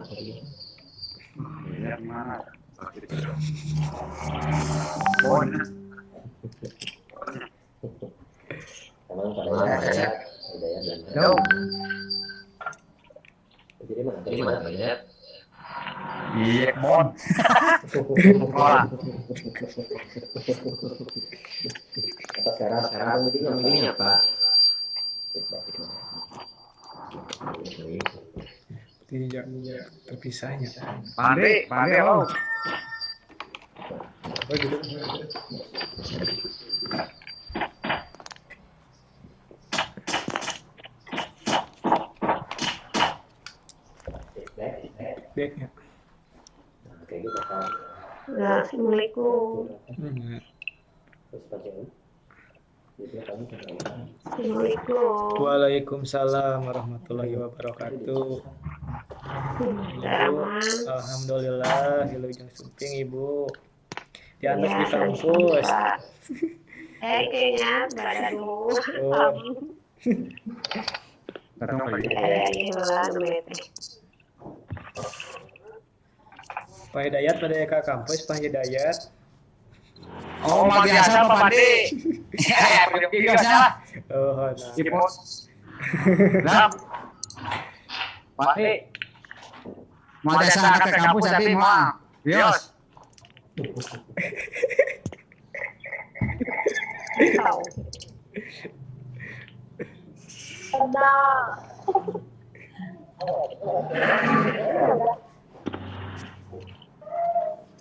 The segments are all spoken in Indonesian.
Lihat mana? Bon. Yo. Jadi mana ya? Iya, Bon. Wah. Sekarang jadi yang apa? Tidak terpisahnya. Pandai oh. Apa gitu? Backnya. Assalamualaikum. Assalamualaikum. Waalaikumsalam warahmatullahi wabarakatuh. Ibu, alhamdulillah, hilujeng sumping Ibu. Di atas di kampus. Kayaknya badan lu. Datang lagi. Pak Hidayat pada ke kampus, Pak Hidayat. Oh, mah biasa Pak Pandi. Ya, biasa. Oh, nah. Ipos. Nah. Pandi. Mau biasa anak ke kampus tapi mah. Bios.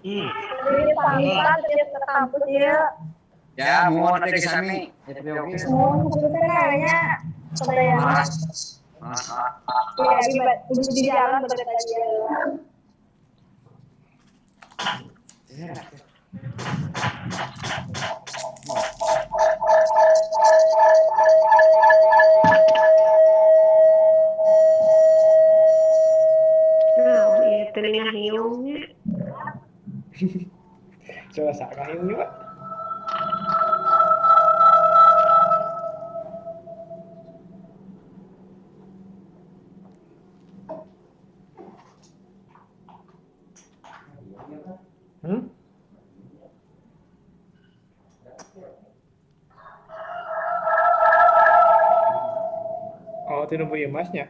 Ini panggilan tiap ke kampus ya. Ya, mau nanti ke sana. Mau sebenarnya kebayang. Ya, di jalan berdekat aja. Nah, ya telinga hiungnya. Coba sakah hiung juga. Oh, itu nunggu emasnya.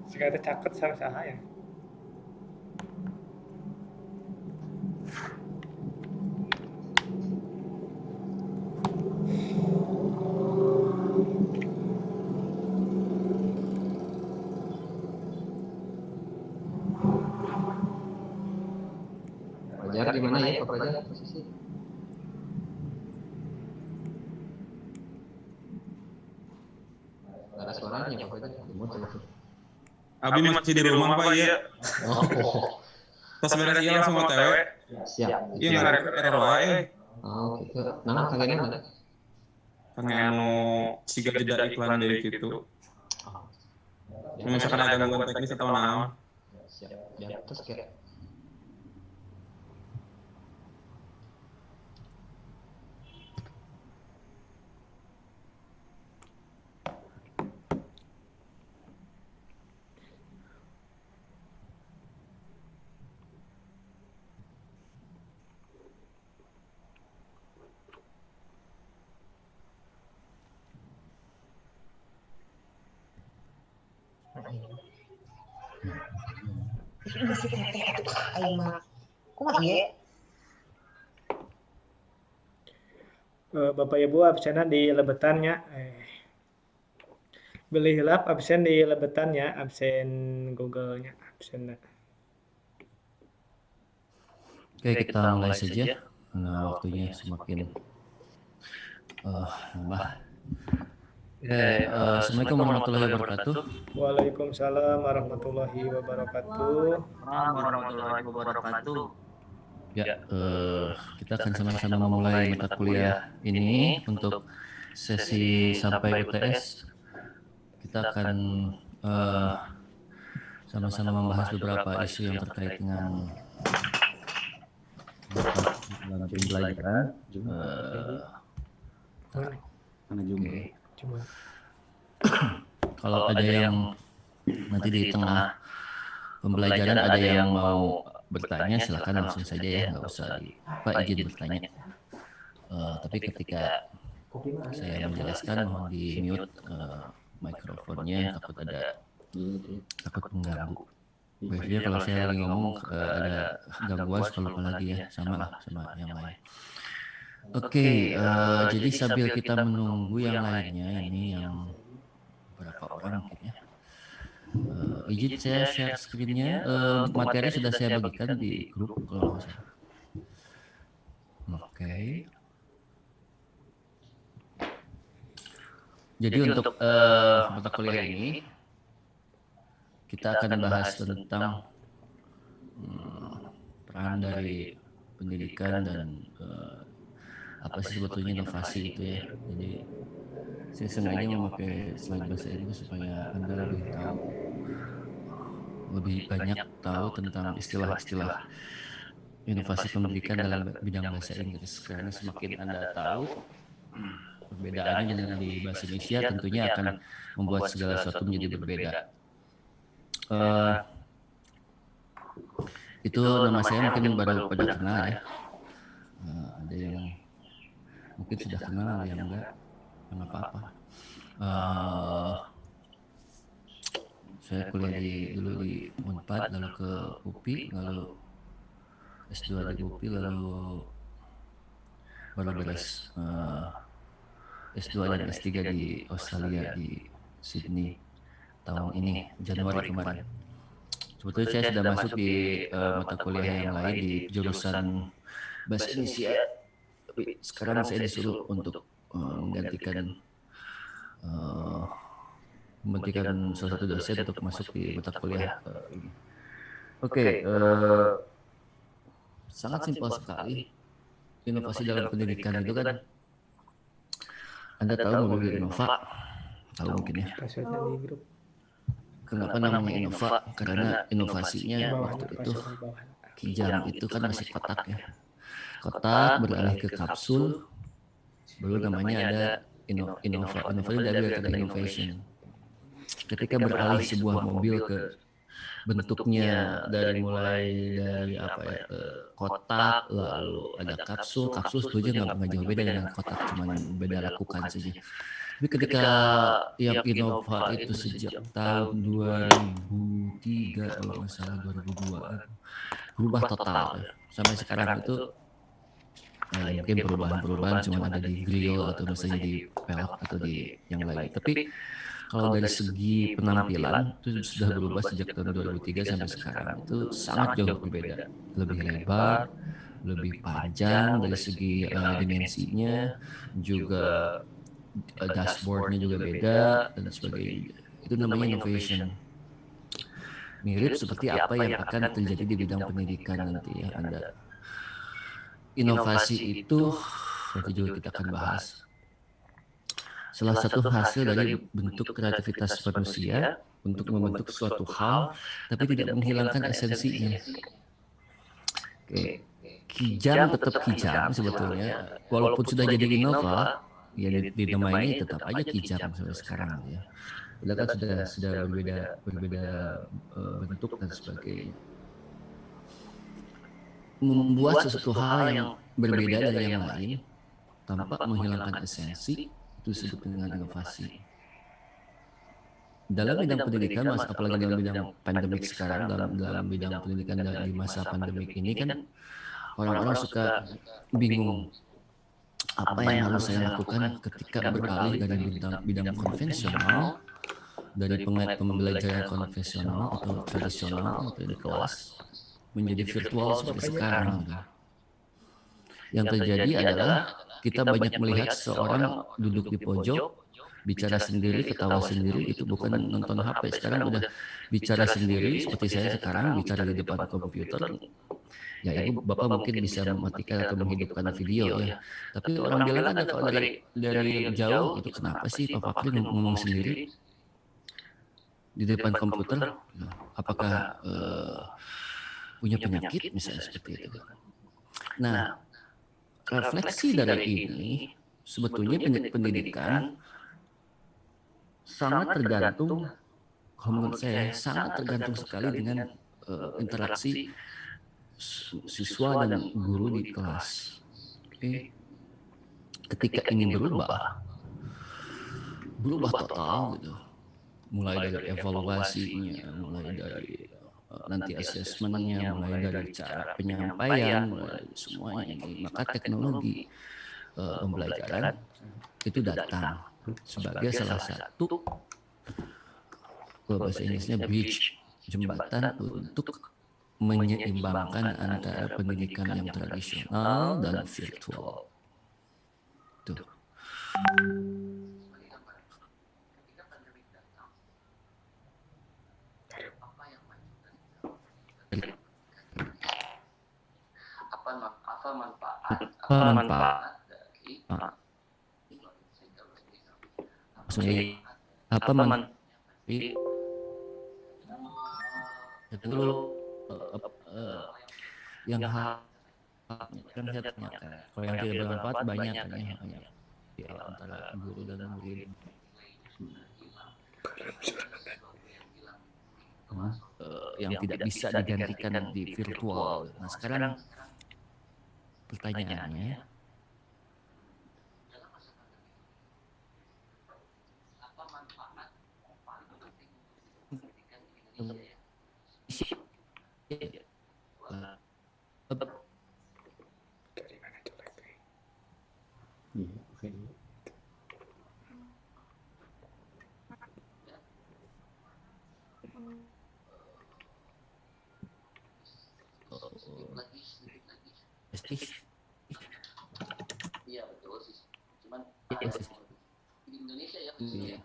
Sekarang caket sang sahaya. Fajar di mana ya Pak Fajar posisi? Ada suaranya Pak Fajar. Abi masih di rumah Pak ya. Oh. Pas beres iya langsung OTW. Siap. Iya ngarep error wae. Oh gitu. Nah, tangannya mana? Pengen anu siga jeda iklan dari gitu. Misalkan ada gangguan teknis atau naon. Siap. Ya, terus kayak Bapak Ibu absenan di lebetannya. Beli hilap absen di lebetannya, absen Google-nya, absen. Oke, kita mulai saja. Nah, waktunya semakin nambah. Assalamualaikum warahmatullahi wabarakatuh. Waalaikumsalam warahmatullahi wabarakatuh. Warahmatullahi wabarakatuh. Ya, kita akan sama-sama memulai mata kuliah ini untuk sesi sampai UTS. Kita akan sama-sama membahas beberapa isu yang terkait dengan pembelajaran. Mana? Kalau ada yang Nanti di tengah pembelajaran ada yang mau bertanya, silakan langsung saja ya, nggak usah izin bertanya. Tapi ketika saya menjelaskan mohon di mute mikrofonnya, takut mengganggu. Biasanya kalau saya lagi ngomong ada gangguan suka lupa lagi ya, sama lah sama yang lain. Oke, jadi sambil kita menunggu yang lainnya, ini yang berapa orang mungkin ya. Izin saya share screen-nya. Untuk materi sudah saya bagikan di grup kalau nggak salah. Oke. Jadi untuk mata kuliah ini kita akan bahas tentang peran dari pendidikan dan apa sih sebetulnya inovasi itu ya. Jadi saya sengaja memakai slide bahasa Inggris supaya Anda lebih banyak tahu tentang istilah-istilah inovasi pendidikan dalam bidang bahasa Inggris. Karena semakin Anda tahu perbedaannya dengan di bahasa Indonesia, tentunya akan membuat segala sesuatu menjadi berbeda. Itu nama saya mungkin baru pada kenal ya. Ada yang mungkin sudah kenal, ada yang enggak apa-apa. Saya kuliah dulu di Unpad, lalu ke UPI, lalu S2 di UPI, lalu baru beres S2 dan S3 di Australia di Sydney tahun ini, Januari kemarin. Sebetulnya saya sudah masuk di mata kuliah yang lain di jurusan Bahasa Indonesia, tapi sekarang saya disuruh untuk menggantikan salah satu dosen untuk masuk di mata kuliah ini. Oke, sangat simpel sekali. Inovasi dalam pendidikan itu kan, Anda tahu mobil Innova? Tahu mungkin ya. Kenapa namanya Innova? Karena inovasinya waktu itu Kijang itu kan masih kotak ya. Kotak beralih ke kapsul, baru namanya ada Innova. Innova itu dari kata innovation. Ketika beralih sebuah mobil ke bentuknya mulai dari kotak, lalu ada kapsul setuju nggak jauh beda dengan kotak, cuman beda lakukan saja. Tapi ketika yang Innova itu sejak tahun 2003 kalau nggak salah 2002 berubah total sampai sekarang itu mungkin perubahan cuma ada di grill atau misalnya di pelek atau di yang lain. Tapi kalau dari segi penampilan itu sudah berubah sejak tahun 2003 sampai sekarang, itu sangat jauh berbeda. Lebih lebar, lebih panjang dari segi dimensinya, juga dashboardnya juga beda dan sebagainya. Itu namanya innovation. Mirip seperti apa yang akan terjadi di bidang pendidikan nanti ya Anda. Inovasi itu nanti juga kita akan bahas. Salah satu hasil dari bentuk kreativitas manusia untuk membentuk suatu hal, tapi tidak menghilangkan esensinya. Oke, Kijang tetap Kijang sebetulnya, walaupun sudah jadi Innova, ya dinamai tetap aja Kijang sampai sekarang ya. Padahal kan sudah berbeda bentuk dan sebagainya. Membuat sesuatu hal yang berbeda dari yang lain tanpa menghilangkan esensi itu disebut dengan inovasi. Dalam bidang pendidikan, apalagi dalam bidang pandemik sekarang, dalam bidang pendidikan di masa pandemik ini kan orang-orang suka bingung apa yang harus saya lakukan ketika beralih dari bidang konvensional, dari pembelajaran konvensional atau tradisional atau di kelas menjadi virtual seperti sekarang. Yang terjadi adalah kita banyak melihat seorang duduk di pojok, bicara sendiri, ketawa sendiri, itu bukan nonton HP. Sekarang udah bicara sendiri, seperti saya sekarang bicara di depan komputer. Ya ibu, bapak mungkin bisa mematikan atau menghidupkan video ya. Tapi orang bilang ada kalau dari jauh, itu kenapa sih Pak Fakri ngomong sendiri di depan komputer? Apakah punya penyakit misalnya seperti itu? Nah, refleksi dari ini sebetulnya pendidikan sangat tergantung kalau menurut saya sangat tergantung sekali dengan interaksi siswa dan guru di kelas. Oke. Ketika ini berubah total gitu, mulai dari evaluasinya, mulai dari nanti asesmennya, mulai dari cara penyampaian, mulai dari semuanya ini, maka teknologi pembelajaran itu datang sebagai salah satu, kalau bahasa Inggrisnya bridge, jembatan untuk menyeimbangkan antara pendidikan yang tradisional dan virtual. Tuh. Apa manfaat dari apa manfaat dulu yang kan saya tanyakan, kalau yang tidak bermanfaat banyak kan ya, antara guru dan murid. Yang tidak bisa digantikan di virtual. Nah sekarang pertanyaannya, Dari mana tuh lagi? Iya, oke. Iya betul sih. Cuman di Indonesia ya. Iya.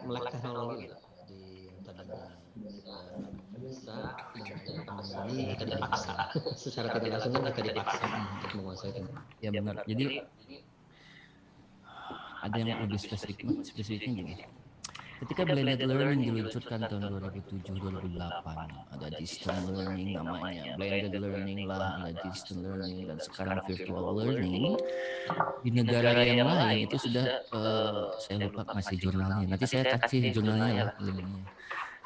Melek teknologi lah di tadinya bisa ini kita dipaksa secara tidak langsung kan kita dipaksa untuk menguasai itu. Ya benar. Jadi ada yang lebih spesifiknya gini. Ketika blended learning diluncurkan tahun 2007-2008, ada distance learning namanya, blended learning lah, ada distance learning, dan sekarang virtual learning. Di negara yang lain itu sudah, saya lupa masih jurnalnya, nanti saya kasih jurnalnya lah linknya.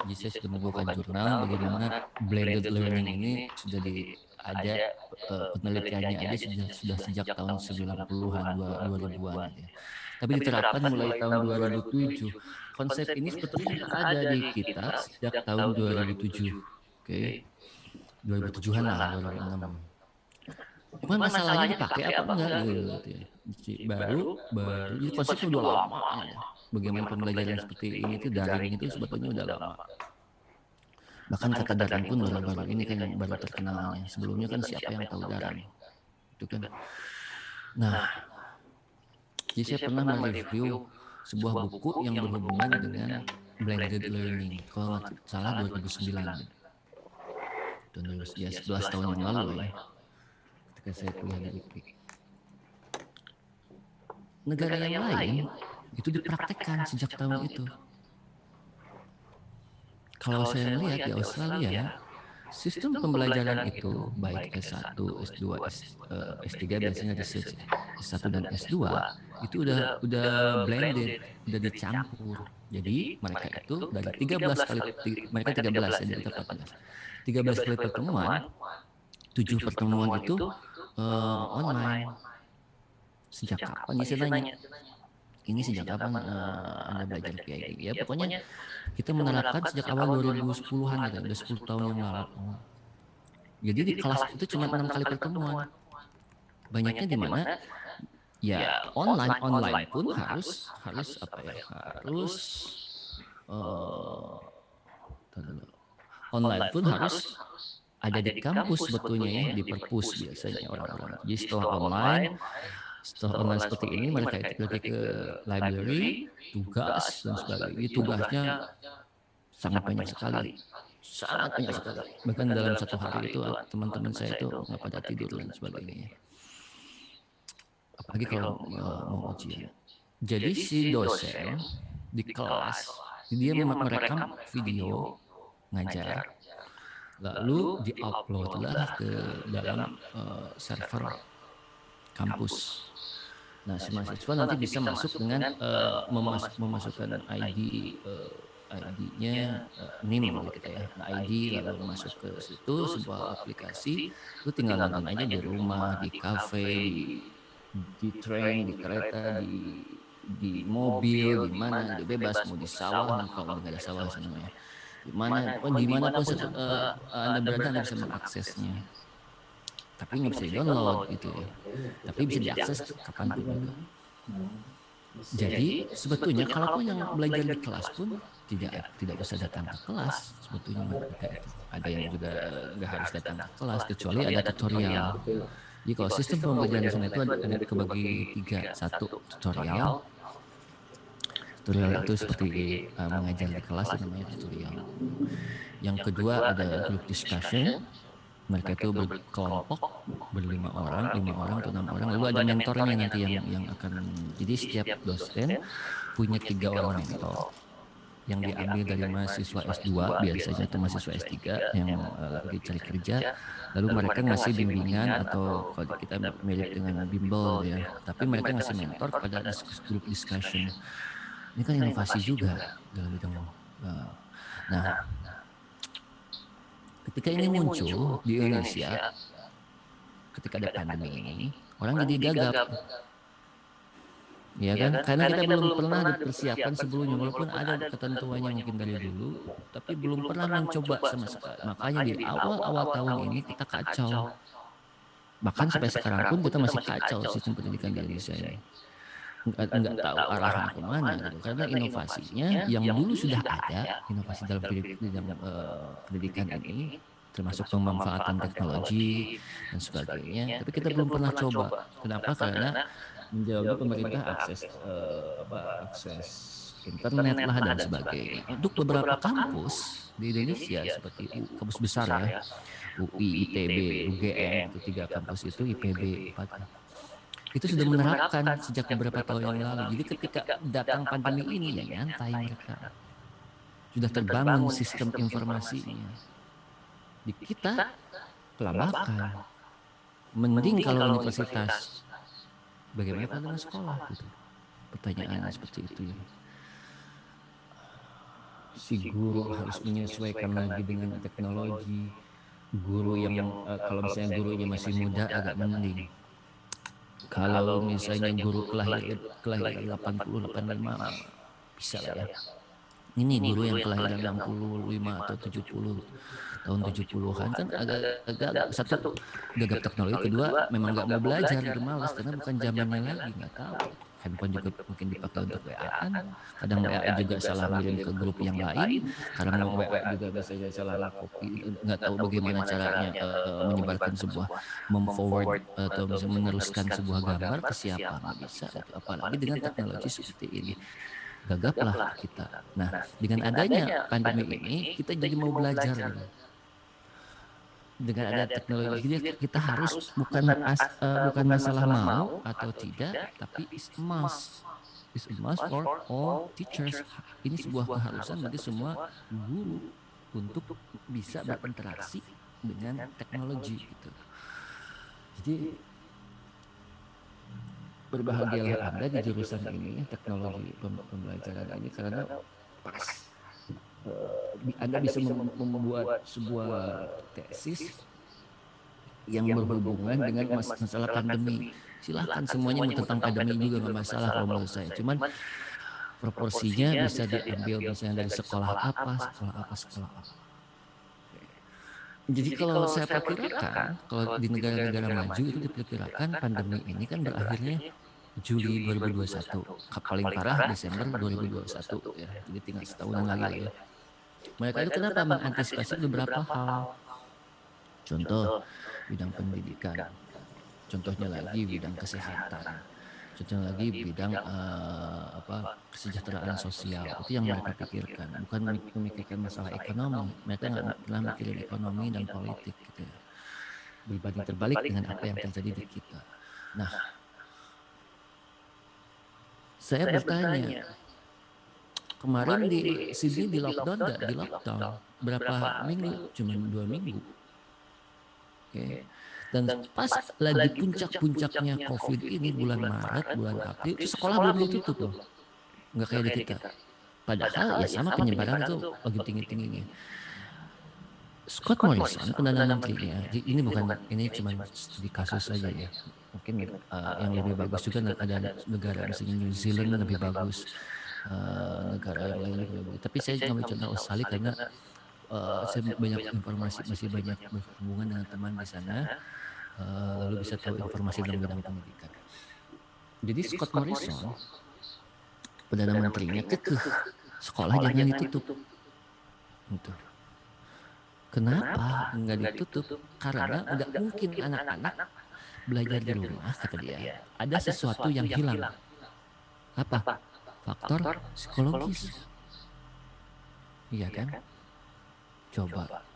Jadi saya sudah membuka jurnal bagaimana blended learning ini sudah ada penelitiannya ada sudah sejak tahun 90-an, 2000-an ya. Tapi diterapkan mulai tahun 2007. Konsep ini sebetulnya sudah ada di kita sejak tahun 2007. Oke. 2007-an lah, 2006. Cuman masalahnya dipakai apa enggak gitu ya. Baru jadi konsepnya udah lama ya. Bagaimana pembelajaran seperti ini itu daring itu sebetulnya udah lama. Bahkan kata daring pun baru-baru ini kan yang baru terkenalnya. Sebelumnya kan siapa yang tahu daring. Itu kan. Nah, jadi saya pernah mereview sebuah buku yang berhubungan dengan blended learning. Kalau nggak salah 2009. Ya 11 tahun yang lalu ya. Ketika saya kuliah di UPI. Negara yang lain itu dipraktekkan sejak tahun itu. Kalau saya melihat di Australia, sistem pembelajaran itu baik S1, S2, S3 biasanya research, S1 dan S2 itu udah blended, udah dicampur. Jadi mereka itu dari 13 kali, mereka 13 ya dari 14. 13 kali pertemuan, 7 pertemuan itu online. Sejak kapan sih saya tanya? Ini sejak kapan Anda belajar PID? Ya pokoknya kita menerapkan sejak awal 2010-an gitu, udah 10 tahun yang lalu. Jadi di kelas itu cuma 6 kali pertemuan. Banyaknya di mana? Ya online pun harus apa ya? Online pun harus ada di kampus sebetulnya ya, di perpus biasanya orang-orang. Jadi setelah online seperti ini mereka itu pergi ke library, tugas dan sebagainya. Jadi tugasnya sangat banyak sekali. Bahkan dalam satu hari itu teman-teman saya itu nggak pada tidur dan sebagainya. Apalagi kalau mau ujian. Jadi si dosen di kelas dia merekam video ngajar lalu diuploadlah ke dalam server kampus. Nah, si mahasiswa nanti bisa masuk dengan memasukkan ID-nya NIM kalau kita ya, ID lalu masuk ke situ sebuah aplikasi, lu tinggal nonton aja di rumah, di kafe, di train, di kereta, di mobil, di mana, di bebas mau di sawah, kalau nggak ada sawah sana ya, di mana pun Anda berada Anda bisa mengaksesnya. Tapi nggak bisa di-download gitu ya. Tapi bisa diakses kapanpun juga. Jadi sebetulnya kalaupun yang belajar di kelas pun tidak usah datang ke kelas sebetulnya mereka itu. Ada yang juga nggak harus datang ke kelas kecuali ada tutorial. Jadi kalau sistem pembelajaran di sana itu ada kebagi 3. Satu tutorial. Tutorial itu seperti mengajar di kelas itu namanya tutorial. Yang kedua ada group discussion. Mereka itu berkelompok berlima orang atau 6 orang. Lalu ada mentornya nanti yang akan. Jadi setiap dosen punya 3 orang mentor yang diambil dari mahasiswa S2 biasanya atau mahasiswa S3 yang lagi cari kerja. Lalu mereka ngasih bimbingan atau kalau kita mirip dengan bimbel ya. Tapi mereka ngasih mentor pada group discussion. Ini kan inovasi juga dalam bidang. Nah, ketika ini muncul di Indonesia, ketika ada pandemi ini, orang jadi gagap. Ya kan? Karena kita belum pernah dipersiapkan sebelumnya, walaupun ada ketentuannya mungkin dari dulu, tapi belum pernah mencoba sama sekali. Makanya di awal-awal tahun ini kita kacau. Bahkan sampai sekarang pun kita masih kacau sistem pendidikan di Indonesia ini. Enggak tahu arahnya kemana gitu. Karena inovasinya yang dulu sudah ada, inovasi dalam pendidikan ini, termasuk pemanfaatan teknologi dan sebagainya. Tapi kita belum pernah coba. Kenapa? Karena menjauhi pemerintah akses internet lah dan sebagainya. Untuk beberapa kampus di Indonesia seperti kampus besar ya, UI, ITB, UGM, itu 3 kampus itu, IPB 4. Itu sudah menerapkan sejak beberapa tahun yang lalu. Jadi ketika datang pandemi ini ya nyantai mereka. Sudah terbangun sistem informasinya. Di kita kelabakan. Mending kalau universitas. Bagaimana kalau dengan sekolah gitu. Pertanyaan seperti itu ya. Si guru harus menyesuaikan lagi dengan teknologi. Guru yang kalau misalnya gurunya masih muda agak mending. Kalau misalnya guru kelahiran 80, 85 bisa lah ya. Ini guru yang kelahiran 65 atau 70 tahun 70-an kan agak satu gagap teknologi, kedua memang nggak mau belajar, malas karena bukan zamannya lagi, nggak tahu. Handphone juga mungkin dipakai untuk WA-an, kadang WA juga salah ngirim ke grup yang lain, kadang WA juga biasanya salah copy, nggak tahu bagaimana caranya menyebarkan sebuah memforward atau bisa meneruskan sebuah gambar ke siapa, nggak bisa. Apalagi dengan teknologi seperti ini. Gagaplah kita. Nah, dengan adanya pandemi ini, kita jadi mau belajar. Dengan ada teknologi kita harus bukan masalah mau atau tidak, tapi is a must. Is a must for all teachers. Ini sebuah keharusan bagi semua guru untuk bisa berinteraksi dengan teknologi gitu. Jadi berbahagialah Anda di jurusan ini, teknologi pembelajaran ini, karena pas Anda bisa membuat sebuah tesis yang berhubungan dengan masalah pandemi. Silahkan semuanya tentang pandemi juga nggak masalah kalau menurut saya. Cuman proporsinya bisa diambil misalnya dari sekolah apa. Jadi kalau saya perkirakan, kalau di negara-negara maju itu diperkirakan pandemi ini kan berakhirnya Juli 2021, paling parah Desember 2021 ya. Jadi tinggal setahunan lagi ya. Mereka itu kenapa mengantisipasi beberapa hal. Contoh bidang pendidikan. Contohnya lagi bidang kesehatan. Contohnya lagi bidang kesejahteraan sosial. Itu yang mereka pikirkan, bukan memikirkan masalah ekonomi. Mereka nggak pernah mikirin ekonomi dan politik gitu ya. Berbanding terbalik dengan apa yang terjadi di kita. Nah, saya bertanya, Kemarin di Sydney di lockdown nggak? Di lockdown. Berapa minggu? Cuma 2 minggu. Oke. Dan pas lagi puncak-puncaknya COVID ini bulan Maret, bulan April, itu sekolah belum ditutup loh. Nggak kayak di kita. Padahal ya sama penyebaran itu lagi tinggi-tingginya. Scott Morrison, Perdana Menterinya, ini cuma studi kasus saja ya. Mungkin yang lebih bagus juga ada negara misalnya New Zealand lebih bagus, negara yang lain lebih bagus. Tapi saya ngambil contoh Australia karena saya banyak informasi, masih banyak berhubungan dengan teman di sana, lalu bisa tahu informasi dalam bidang pendidikan. Jadi Scott Morrison, Perdana Menterinya kekeh sekolah jangan ditutup. Gitu. Kenapa nggak ditutup? Karena nggak mungkin anak-anak belajar di rumah, kata dia. Ada sesuatu yang hilang. Apa? Faktor psikologis. Iya kan? Coba.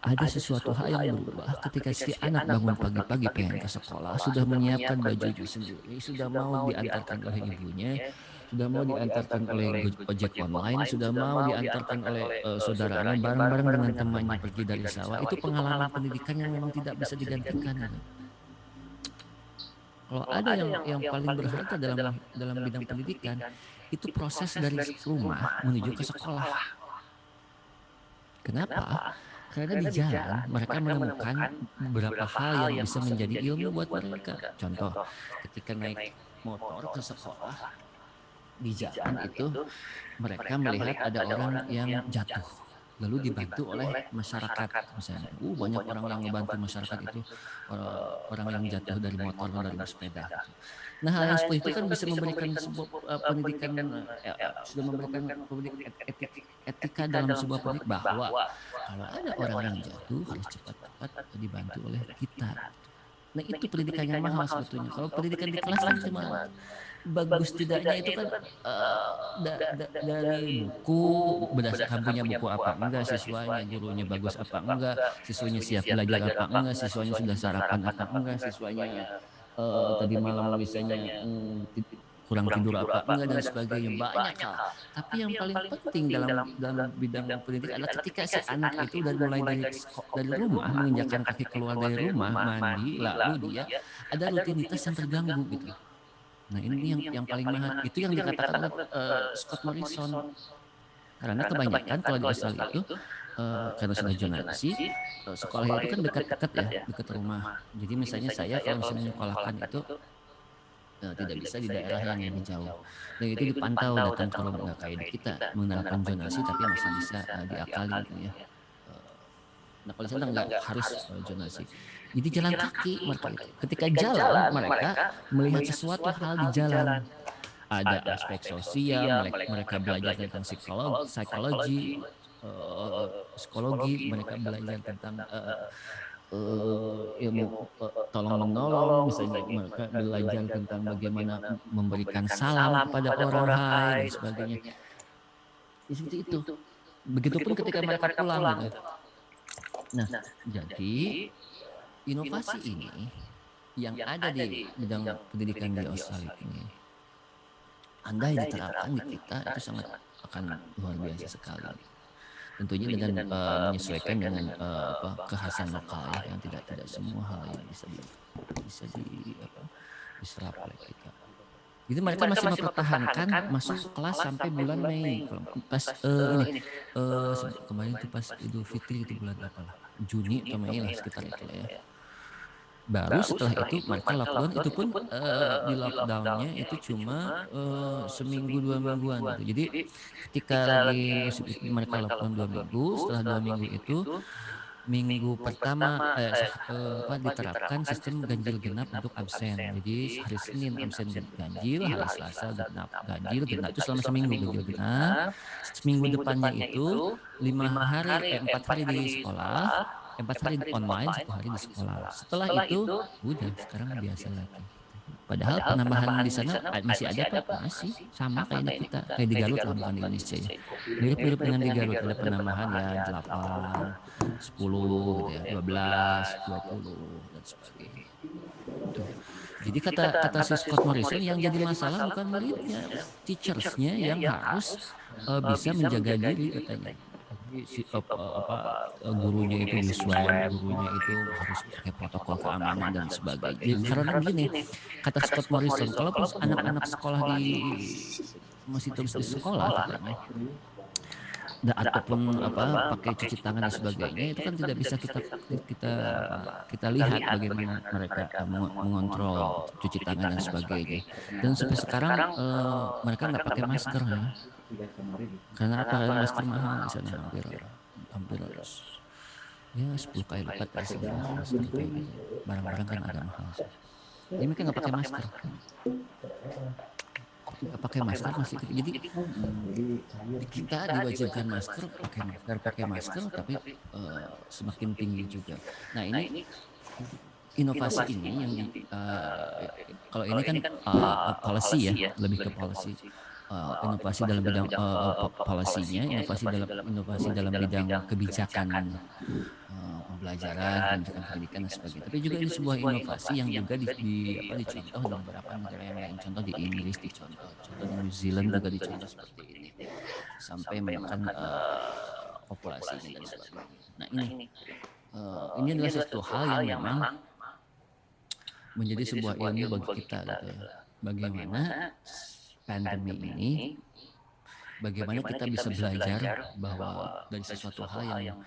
Ada sesuatu hal yang berubah ketika si anak bangun pagi-pagi pengen ke sekolah, sudah menyiapkan baju sendiri, sudah mau diantarkan oleh ibunya, sudah mau diantarkan oleh ojek online, sudah mau diantarkan oleh saudaranya bareng-bareng dengan temannya pergi dari sawah. Itu pengalaman pendidikan yang memang tidak bisa digantikan. Gitu. Kalau ada yang paling berharga dalam bidang pendidikan, itu proses dari rumah menuju ke sekolah. Kenapa? Karena di jalan mereka menemukan beberapa hal yang bisa menjadi ilmu buat mereka. Contoh, ketika naik motor ke sekolah, di jalan itu mereka melihat ada orang yang jatuh, lalu dibantu oleh masyarakat misalnya. Banyak orang yang membantu masyarakat itu, orang yang jatuh dari motor atau dari sepeda. Nah, hal yang seperti itu kan bisa memberikan sebuah pendidikan, sudah memberikan etika dalam sebuah pendidikan bahwa kalau ada orang yang jatuh harus cepat-cepat dibantu oleh kita. Nah, itu pendidikan yang mahal sebetulnya. Kalau pendidikan di kelas kan cuma bagus tidaknya itu kan dari buku, berdasarkan punya buku apa enggak, siswanya, gurunya bagus apa enggak, siswanya siap belajar apa enggak, siswanya sudah sarapan apa enggak, siswanya tadi malam misalnya kurang tidur apa enggak dan sebagainya, banyak hal. Tapi yang paling penting dalam bidang pendidikan adalah ketika si anak itu mulai dari rumah menginjakkan kaki keluar dari rumah, mandi, lalu dia ada rutinitas yang terganggu gitu. Nah, ini yang paling mahal. Itu yang dikatakan oleh Scott Morrison. Karena kebanyakan kalau di Australia itu karena sudah zonasi, sekolah itu kan dekat-dekat ya, dekat rumah. Jadi misalnya saya kalau misalnya menyekolahkan itu tidak bisa di daerah yang lebih jauh. Dan itu dipantau datang ke rumah, nggak kayak di kita menerapkan zonasi tapi masih bisa diakalin gitu ya. Nah, kalau di sana nggak harus zonasi. Jadi jalan kaki mereka itu. Ketika jalan mereka melihat sesuatu hal di jalan. Ada aspek sosial, mereka belajar tentang psikologi, mereka belajar tentang ilmu tolong menolong, misalnya mereka belajar tentang bagaimana memberikan salam pada orang lain dan sebagainya. Seperti itu. Begitupun ketika mereka pulang gitu. Nah, jadi inovasi ini yang ada di bidang pendidikan di Australia ini, andai diterapkan di kita itu sangat akan luar biasa sekali. Tentunya dengan menyesuaikan dengan kekhasan lokal ya, yang tidak semua hal yang bisa diserap oleh kita. Jadi mereka masih mempertahankan masuk kelas sampai bulan Mei. Pas kemarin itu pas Idul Fitri itu bulan apa lah? Juni atau Mei lah sekitar itu lah ya. Baru setelah itu mereka lockdown, itu pun di lockdownnya itu cuma seminggu 2 mingguan gitu. Jadi ketika lagi musim itu mereka lockdown 2 minggu, setelah 2 minggu itu minggu pertama diterapkan sistem ganjil genap untuk absen. Jadi hari Senin absen ganjil, hari Selasa genap ganjil itu selama seminggu ganjil genap. Seminggu depannya itu 4 hari di sekolah, 4 hari online, 1 hari di sekolah. Setelah itu udah sekarang biasa lagi. Padahal penambahan di sana masih ada Pak, masih sama kayak di kita, kayak di Garut lah, bukan di Indonesia ya. Mirip-mirip dengan di Garut, ada penambahan ya 8, 10 gitu ya, 12, 20 dan sebagainya. Tuh. Jadi kata si Scott Morrison yang jadi masalah bukan muridnya, teachersnya yang harus bisa menjaga diri katanya. Jadi gurunya itu di swab, gurunya itu harus pakai protokol keamanan dan sebagainya. Jadi, karena gini, kata Scott Morrison, kalaupun anak-anak sekolah masih terus di sekolah katanya, ataupun pakai cuci tangan dan sebagainya, itu kan tidak bisa kita lihat bagaimana mereka mengontrol cuci tangan dan sebagainya. Dan sampai sekarang mereka nggak pakai masker ya. Karena apa? Karena masker mahal di sana, hampir ya 10 kali lipat dari sini masker kayak gitu. Barang-barang kan agak mahal. Jadi mereka nggak pakai masker. Nggak pakai masker masih gitu. Jadi kita diwajibkan pakai masker tapi semakin tinggi juga. Nah ini inovasi ini yang kalau ini kan policy ya, lebih ke policy. Inovasi dalam bidang policy-nya, inovasi dalam bidang kebijakan pembelajaran, kebijakan pendidikan dan sebagainya. Tapi juga ini sebuah inovasi yang juga dicontoh di beberapa negara yang lain. Contoh di Inggris contoh di New Zealand juga dicontoh seperti ini. Sampai menekan populasinya dan sebagainya. Nah ini adalah satu hal yang memang menjadi sebuah ilmu bagi kita gitu ya. Bagaimana pandemi ini, bagaimana kita bisa belajar bahwa dari sesuatu hal yang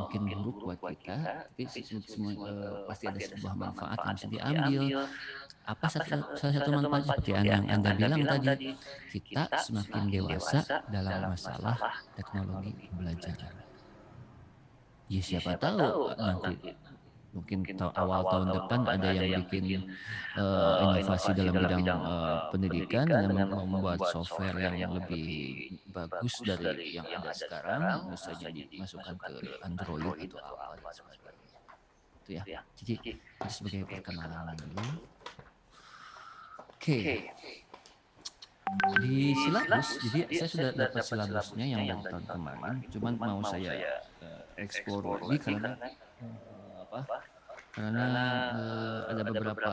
mungkin buruk buat kita, tapi semua pasti ada sebuah manfaat yang bisa diambil. Apa salah satu manfaat seperti yang Anda bilang tadi, kita semakin dewasa dalam masalah teknologi pembelajaran. Ya siapa tahu nanti mungkin awal tahun depan ada yang bikin inovasi dalam bidang pendidikan dan membuat software yang lebih bagus dari yang ada sekarang, misalnya dimasukkan ke Android atau apa dan sebagainya. Itu ya. Jadi itu sebagai perkenalan dulu. Oke. Di silabus, jadi saya sudah dapat silabusnya yang dari tahun kemarin, cuman mau saya explore lagi karena ada beberapa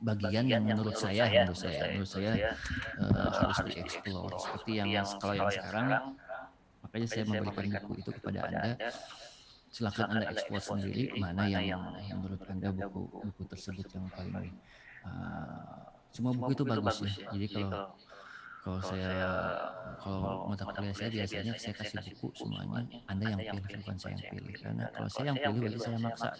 bagian yang menurut saya harus dieksplor seperti yang kalau yang sekarang, makanya saya memberikan buku itu kepada Anda. Silakan Anda eksplor sendiri mana yang menurut Anda buku tersebut yang paling semua buku itu bagus ya. Jadi kalau mata kuliah saya biasanya saya kasih buku semuanya, Anda yang pilih bukan saya yang pilih. Karena kalau saya yang pilih berarti saya maksa.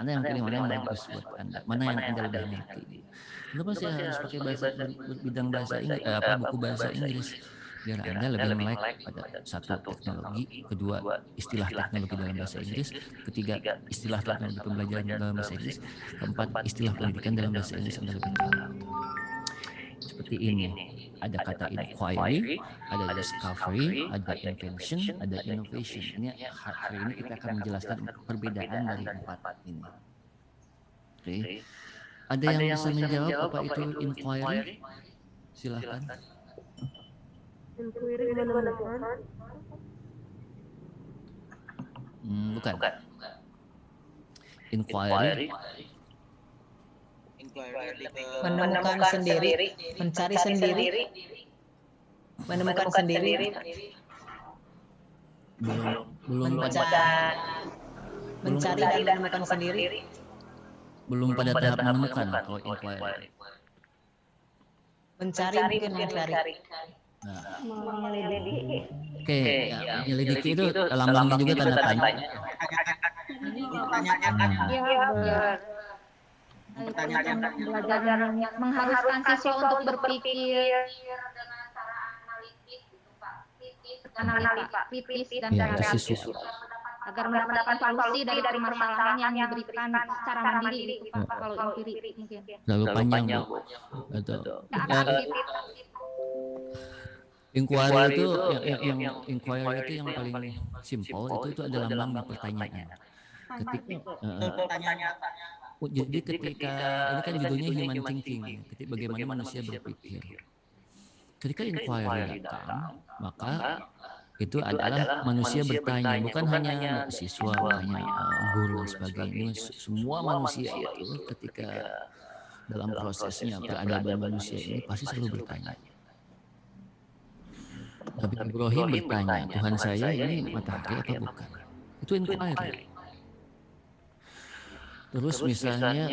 Anda yang pilih mana yang bagus buat Anda, mana yang Anda lebih ngerti. Kenapa saya harus pakai bidang bahasa Inggris, buku bahasa Inggris? Biar Anda lebih melek pada satu teknologi, kedua istilah teknologi dalam bahasa Inggris, ketiga istilah teknologi pembelajaran dalam bahasa Inggris, keempat istilah pendidikan dalam bahasa Inggris Anda lebih tahu. Seperti ini, ada kata inquiry, ada discovery, ada invention, ada innovation. Ini hari ini kita akan menjelaskan perbedaan dari empat ini. Oke. Ada yang bisa menjawab apa itu inquiry? Silakan. Inquiry gimana? Bukan. Inquiry menemukan sendiri, mencari sendiri, menemukan sendiri, belum pada mencari dan menemukan sendiri, belum pada tahap menemukan kalau inquiry. Mencari mungkin mencari. Menyelidiki. Oke, menyelidiki itu lambangnya juga tanda tanya. Iya, pertanyaan belajar yang mengharuskan siswa untuk berpikir dengan cara analitik gitu Pak, kritis dan kreatif agar mendapat solusi dari permasalahan yang diberikan secara mandiri gitu Pak, kalau empiri mungkin. Lalu panjang Bu. Betul. Inquiry itu yang paling simpel itu adalah lambang pertanyaan. Jadi ketika ini kan judulnya human thinking, ketika bagaimana manusia berpikir. Ketika inquiry datang, maka itu adalah manusia bertanya, bukan hanya siswa, hanya guru dan sebagainya. Semua manusia itu ketika dalam prosesnya peradaban manusia ini pasti selalu bertanya. Nabi Ibrahim bertanya, Tuhan saya ini matahari apa bukan? Itu inquiry. Terus misalnya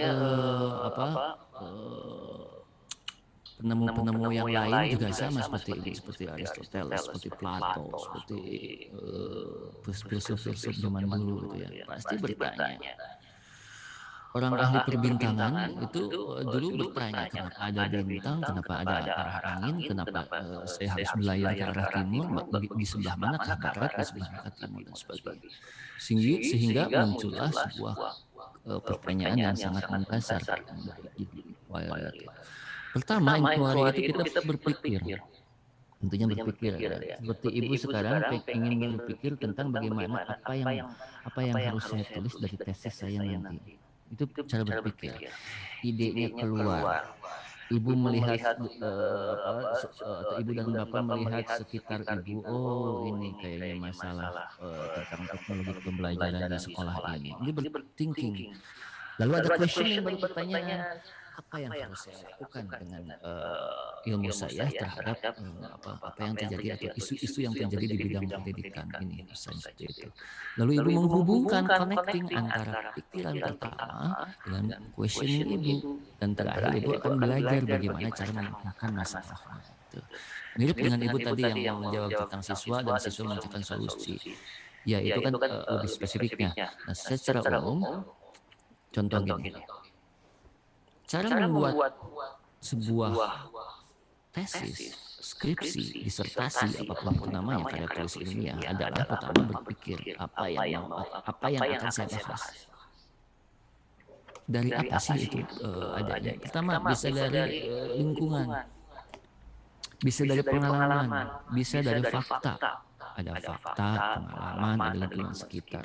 penemu-penemu yang lain juga sama seperti ini, seperti Aristoteles, seperti Plato, seperti filsuf-filsuf zaman dulu gitu ya, pasti bertanya. Orang ahli perbintangan itu dulu bertanya, kenapa ada bintang, kenapa ada arah angin, kenapa saya harus berlayar ke arah timur, di sebelah manakah barat, di sebelah manakah timur dan sebagainya. Sehingga muncullah sebuah pertanyaan yang sangat mendasar. Pertama, inquiry itu kita berpikir. Tentunya berpikir ya. Seperti ibu sekarang ingin berpikir tentang bagaimana apa yang harus saya tulis dari tesis saya nanti. Itu cara berpikir. Idenya keluar. Ibu melihat atau ibu dan bapak melihat sekitar ibu, oh ini kayaknya masalah tentang teknologi pembelajaran di sekolah ini. Ini berthinking. Lalu ada questioning, baru pertanyaan, apa yang harus saya lakukan dengan ilmu saya terhadap apa yang terjadi atau isu-isu yang terjadi di bidang pendidikan ini, misalnya seperti itu. Lalu ibu menghubungkan connecting antara pikiran pertama dengan questioning ibu, dan terakhir ibu akan belajar bagaimana cara memecahkan masalah. Mirip dengan ibu tadi yang menjawab tentang siswa dan siswa menciptakan solusi. Ya itu kan lebih spesifiknya. Nah secara umum, contoh gini. Cara membuat sebuah tesis, skripsi, disertasi, apapun itu namanya, karya tulis ilmiah adalah pertama berpikir apa yang akan saya bahas. Dari apa sih itu adanya? Pertama bisa dari lingkungan, bisa dari pengalaman, bisa dari fakta. Ada fakta, pengalaman, ada lingkungan sekitar.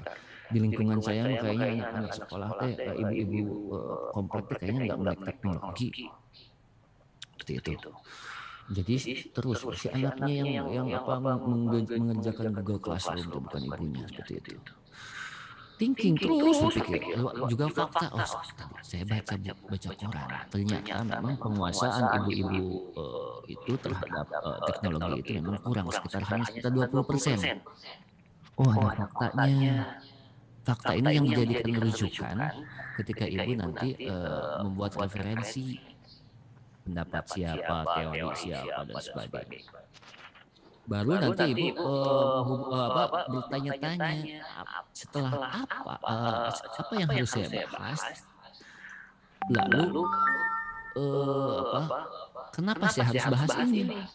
Di lingkungan saya kayaknya anak-anak sekolah teh ibu-ibu komplek teh kayaknya nggak melek teknologi seperti itu. Jadi terus si anaknya yang mengerjakan Google Classroom itu bukan ibunya, seperti itu. Thinking terus berpikir, juga fakta. Oh saya baca koran, ternyata memang penguasaan ibu-ibu itu terhadap teknologi itu memang kurang, sekitar 20%. Oh ada faktanya. Fakta ini yang dijadikan rujukan ketika ibu nanti membuat referensi pendapat siapa, teori siapa dan sebagainya. Baru nanti ibu bertanya-tanya setelah apa yang harus saya bahas. Lalu kenapa saya harus bahas ini?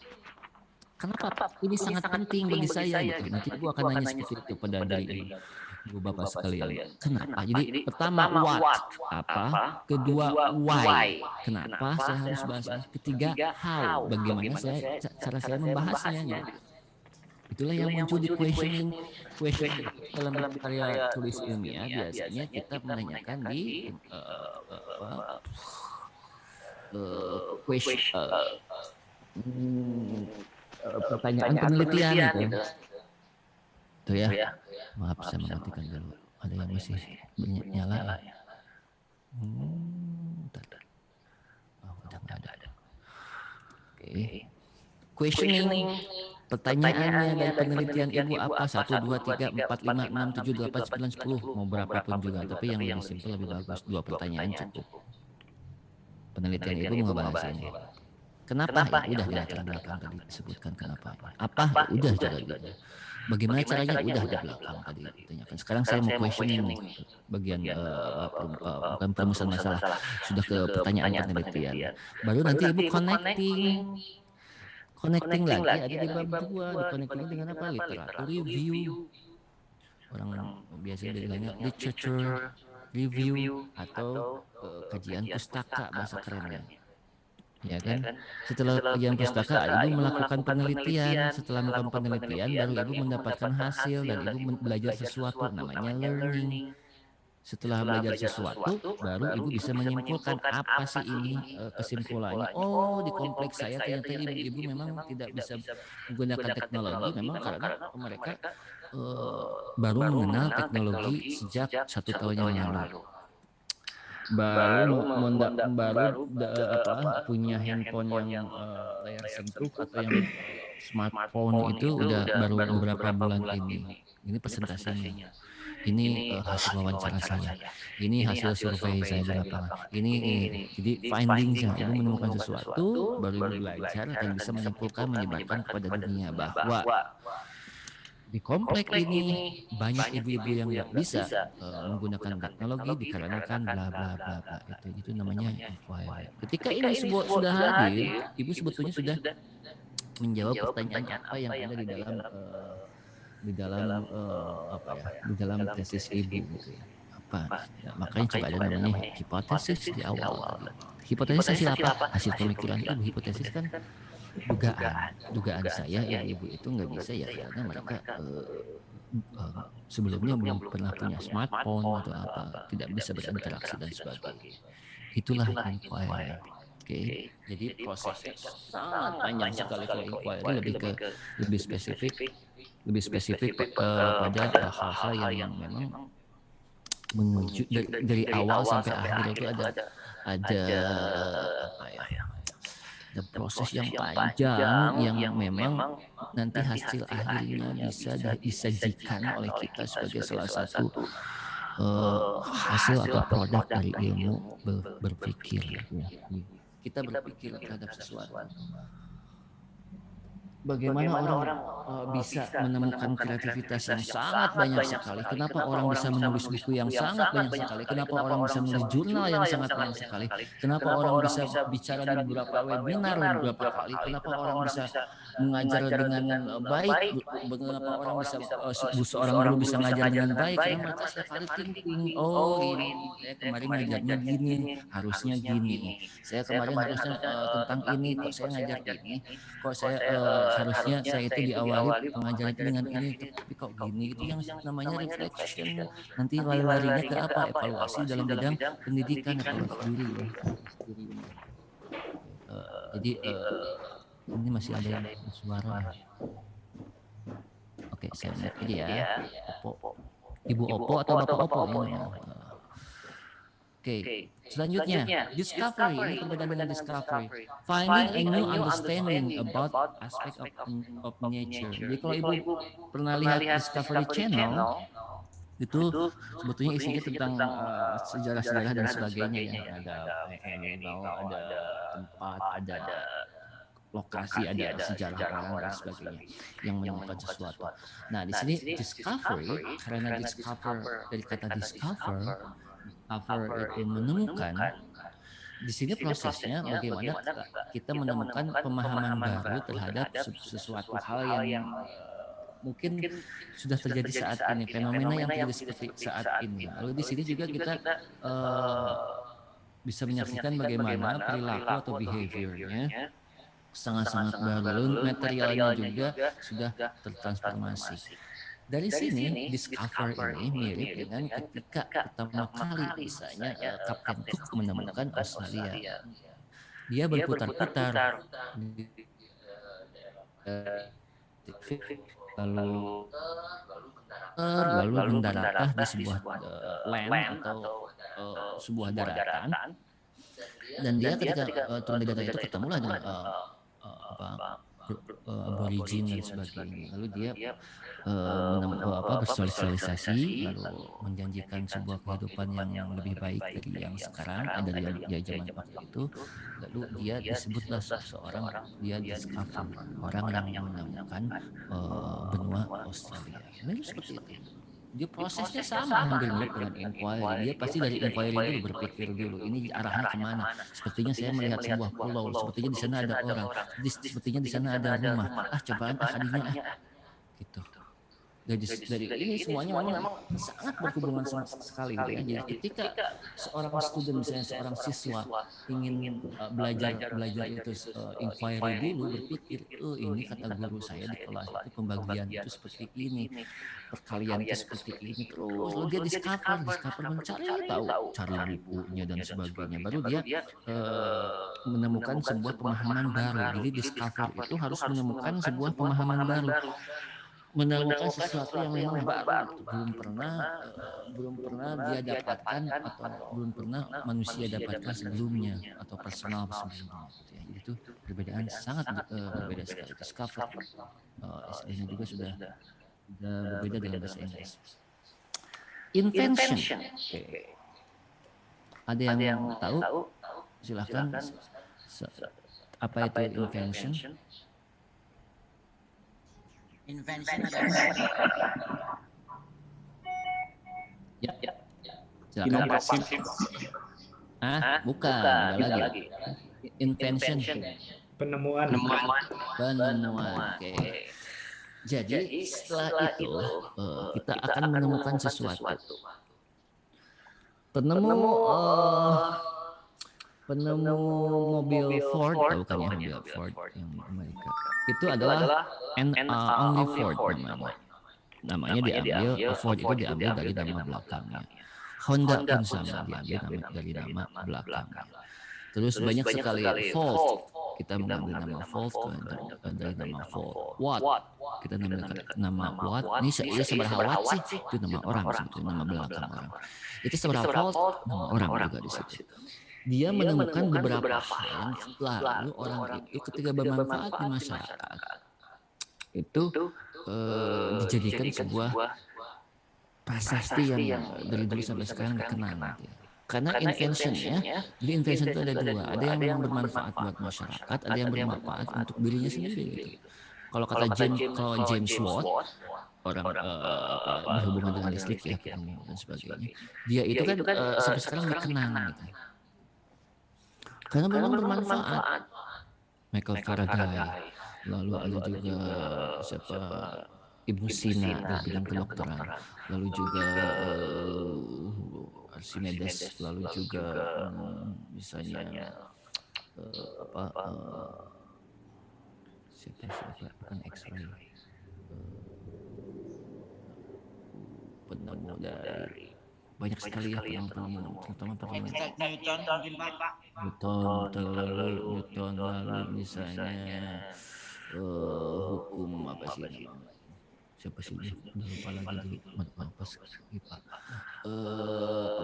Kenapa ini sangat penting bagi saya gitu. Nanti ibu akan nanya seperti itu pada diri ibu bapak sekalian. Kenapa? Jadi pertama what, apa? Kedua why, kenapa saya harus bahas ini? Ketiga how, bagaimana cara saya membahasnya. Gitu. Itulah yang muncul di question dalam karya tulis ilmiah. Biasanya kita menanyakan di pertanyaan penelitian gitu. Itu ya. Maaf saya mematikan dulu. Ada yang masih nyala ya. Udah nggak ada. Oke. Questioning. Pertanyaannya dan penelitian ibu apa? 1, 2, 3, 4, 5, 6, 7, 8, 9, 10. Mau berapapun juga. Tapi yang lebih simpel lebih bagus. 2 pertanyaan cukup. Penelitian ibu mau ngebahas ini. Kenapa? Ya, udah di latar belakang tadi disebutkan kenapa. Apa? Udah juga. Bagaimana caranya? Udah di belakang tadi ditanyakan. Sekarang saya mau questioning nih bagian bukan perumusan masalah, sudah ke pertanyaan penelitian. Baru nanti ibu connecting lagi ada di bab 2, di connecting dengan apa? Literatur review. Orang biasanya bilangnya literature review atau kajian pustaka bahasa kerennya. Ya kan? Setelah kajian pustaka, ibu melakukan penelitian. Setelah melakukan penelitian, baru ibu mendapatkan hasil dan ibu belajar sesuatu, namanya learning. Setelah belajar sesuatu, baru ibu bisa menyimpulkan apa sih ini kesimpulannya. Oh, di kompleks saya ternyata ibu-ibu memang tidak bisa menggunakan teknologi, memang karena mereka baru mengenal teknologi sejak 1 tahun yang lalu. Baru punya handphone yang layar sentuh atau yang smartphone itu udah baru beberapa bulan ini. Ini presentasinya. Ini hasil wawancara saya. Ini hasil survei saya di lapangan. Ini. Jadi finding-nya, ibu menemukan sesuatu, baru ibu belajar akan bisa menyimpulkan, menyebarkan kepada dunia bahwa di komplek ini banyak ibu-ibu yang nggak bisa menggunakan teknologi dikarenakan bla bla bla bla. Itu namanya inquiry. Ketika ini sudah hadir, ibu sebetulnya sudah menjawab pertanyaan apa yang ada di dalam tesis ibu gitu ya. Makanya coba ada namanya hipotesis di awal tadi. Hipotesis hasil apa? Hasil pemikiran ibu. Hipotesis kan dugaan saya ya ibu itu nggak bisa ya karena mereka sebelumnya belum pernah punya smartphone atau apa, tidak bisa berinteraksi dan sebagainya. Itulah inquiry. Oke, jadi prosesnya sangat panjang sekali kalau inquiry, lebih spesifik pada hal-hal yang memang menuju dari awal sampai akhir itu ada proses yang panjang yang memang nanti hasil akhirnya bisa disajikan oleh kita sebagai salah satu hasil atau produk dari ilmu berpikir. Kita berpikir terhadap sesuatu. Bagaimana orang bisa menemukan kreativitas yang sangat banyak sekali? Kenapa orang bisa menulis buku yang sangat banyak sekali? Kenapa orang bisa menulis jurnal yang sangat banyak sekali? Kenapa orang bisa bicara di beberapa webinar beberapa kali? Kenapa orang bisa mengajar dengan baik? Kenapa orang bisa seorang guru bisa mengajar dengan baik? Karena mereka setiap hari thinking, ini saya kemarin ngajarnya gini, harusnya gini. Saya kemarin harusnya tentang ini, kok saya ngajar gini, kok saya harusnya saya itu diawali pengajaran dengan ini, tapi kok gini, itu yang namanya reflection. Nanti lari-larinya ke apa? Evaluasi dalam bidang pendidikan, evaluasi diri. Jadi ini masih ada yang suara. Oke, saya lihat aja ya. Ibu Opo atau Bapak Opo ini. Oke, selanjutnya discovery. Ini perbedaan dengan discovery. Finding a new understanding about aspect of nature. Jadi kalau ibu pernah lihat Discovery Channel, itu sebetulnya isinya tentang sejarah-sejarah dan sebagainya ya. Ada tempat, ada lokasi, ada sejarah orang dan sebagainya yang menemukan sesuatu. Nah, di sini discovery, karena discover dari kata discover itu menemukan. Di sini prosesnya bagaimana kita menemukan pemahaman baru terhadap sesuatu hal yang mungkin sudah terjadi saat ini, fenomena yang terjadi seperti saat ini. Lalu di sini juga kita bisa menyaksikan bagaimana perilaku atau behaviornya sangat-sangat baru. Lalu materialnya juga sudah tertransformasi. Dari sini, discover ini mirip dengan ketika pertama kali misalnya Kapten Cook menemukan Australia. Dia berputar-putar lalu mendaratlah di sebuah land atau sebuah daratan, dan dia ketika turun di daratan itu ketemulah dengan aborigin dan sebagainya. Lalu dia bersosialisasi, lalu menjanjikan sebuah kehidupan yang lebih baik dari yang sekarang, dari yang zaman waktu itu. Lalu dia disebutlah seorang, dia discover, orang yang menemukan benua Australia. Lalu seperti itu. Dia prosesnya sama hampir mirip dengan inquiry. Dia pasti dari inquiry dulu berpikir dulu, ini arahnya kemana. Sepertinya saya melihat sebuah pulau, sepertinya di sana ada orang, sepertinya di sana ada rumah. Cobaan tadinya gitu. dari ini semuanya memang sangat berhubungan sekali gitu ya. Jadi ketika seorang student misalnya seorang siswa ingin belajar itu inquiry dulu, berpikir ini kata guru saya di kelas itu pembagian itu seperti ini, perkalian itu seperti ini, terus lalu dia discover mencari tahu, cari bukunya dan sebagainya, baru dia menemukan sebuah pemahaman baru. Jadi discover itu harus menemukan sebuah pemahaman baru, menemukan sesuatu yang memang baru, belum pernah dia dapatkan atau belum pernah manusia dapatkan sebelumnya atau personal sebelumnya. Gitu ya. Jadi itu perbedaan sangat berbeda sekali. Discover SD-nya juga sudah berbeda dalam bahasa Inggris. Invention. Okay. Ada yang tahu? Silahkan. Apa itu invention? Invention Ya. Silakan. Inovasi. Bukan, ada lagi. Invention. Penemuan. Oke. Jadi setelah itu kita akan menemukan sesuatu. Penemu mobil Ford, bukan ya mobil Ford yang Amerika. Itu adalah only Ford namanya. Namanya diambil, Ford itu diambil dari nama belakangnya. Honda pun sama diambil dari nama belakangnya. Terus banyak sekali Volt. Kita mengambil nama Volt dari nama Volt. Watt. Kita mengambil nama Watt. Ini seberapa watt sih? Itu nama orang sebetulnya, nama belakang orang. Itu seberapa Volt? Nama orang juga di situ. Dia menemukan beberapa hal yang lalu orang itu ketika bermanfaat di masyarakat itu dijadikan sebuah prasasti yang dari dulu sampai sekarang dikenang. Karena inventionnya, jadi invention itu ada dua, ada yang memang bermanfaat buat masyarakat, ada yang bermanfaat untuk dirinya sendiri gitu. Kalau kata James Watt, orang berhubungan dengan listrik ya dan sebagainya, dia itu kan sampai sekarang dikenang gitu. Karena memang bermanfaat. Michael Faraday, lalu ada juga siapa Ibnu Sina di bidang kedokteran, lalu juga Archimedes, lalu juga misalnya siapa bukan X-ray, penemu dari banyak sekali ya penemu, terutama penemu Newton, lalu misalnya hukum apa sih namanya, siapa sih udah lupa lagi pas IPA,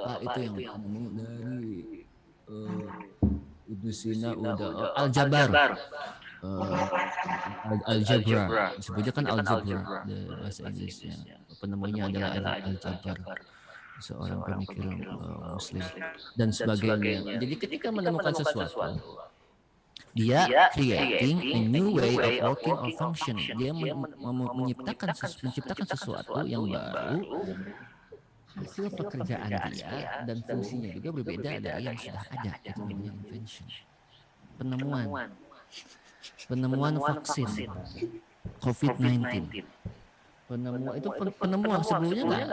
apa itu yang penemu dari Ibnu Sina udah algebra disebutnya kan algebra bahasa Inggrisnya, penemunya adalah aljabar, seorang pemikir Muslim dan sebagainya. Jadi ketika menemukan sesuatu, dia creating a new way of working or functioning. Dia menciptakan sesuatu yang baru, hasil pekerjaan dia dan fungsinya juga berbeda dari yang sudah ada. Itu namanya invention. Penemuan vaksin COVID-19. Penemuan sebelumnya nggak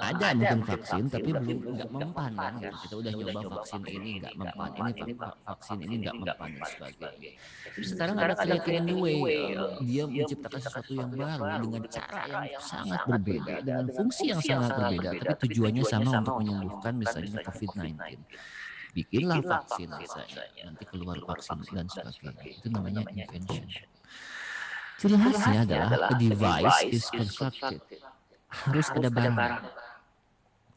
ada mungkin vaksin, tapi belum nggak mempan kan. Kita udah nyoba vaksin ini nggak mempan, vaksin ini nggak mempan dan sebagainya. Tapi sekarang ada creating a new way, dia menciptakan sesuatu yang baru dengan cara yang sangat berbeda, dengan fungsi yang sangat berbeda, tapi tujuannya sama untuk menyembuhkan misalnya COVID-19. Bikinlah vaksin misalnya, nanti keluar vaksin dan sebagainya. Itu namanya invention. Ciri khasnya adalah a device is constructed. Harus ada barang.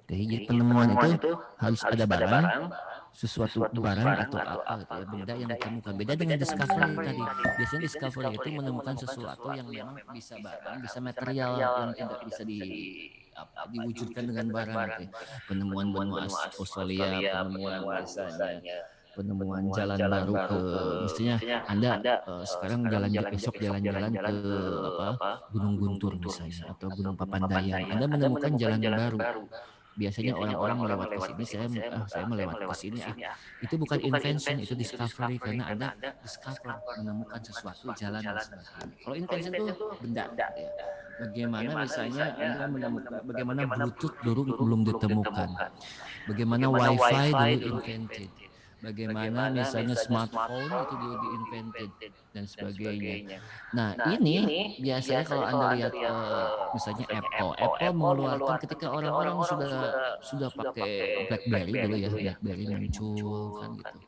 Jadi penemuan itu harus ada barang, sesuatu barang atau apa gitu ya, benda yang ditemukan. Beda dengan discovery tadi. Biasanya discovery itu menemukan sesuatu yang memang bisa barang, bisa material yang tidak bisa diwujudkan dengan barang gitu ya. Penemuan benua Australia, penemuan misalnya penemuan jalan baru ke, misalnya Anda sekarang besok jalan-jalan ke Gunung Guntur misalnya atau Gunung Papandayan, Anda menemukan jalan baru biasanya orang-orang melewat ke sini, saya melewat ke sini. Itu bukan invention, itu discovery, karena Anda discover, menemukan sesuatu, jalan dan sebagainya. Kalau invention itu benda, ya. Bagaimana misalnya Anda menemukan, bagaimana Bluetooth dulu belum ditemukan, bagaimana Wi-Fi dulu invented, bagaimana misalnya smartphone itu dulu di-invented dan sebagainya. Nah, ini biasanya kalau Anda lihat misalnya Apple mengeluarkan ketika orang-orang sudah pakai BlackBerry dulu ya, BlackBerry muncul kan gitu.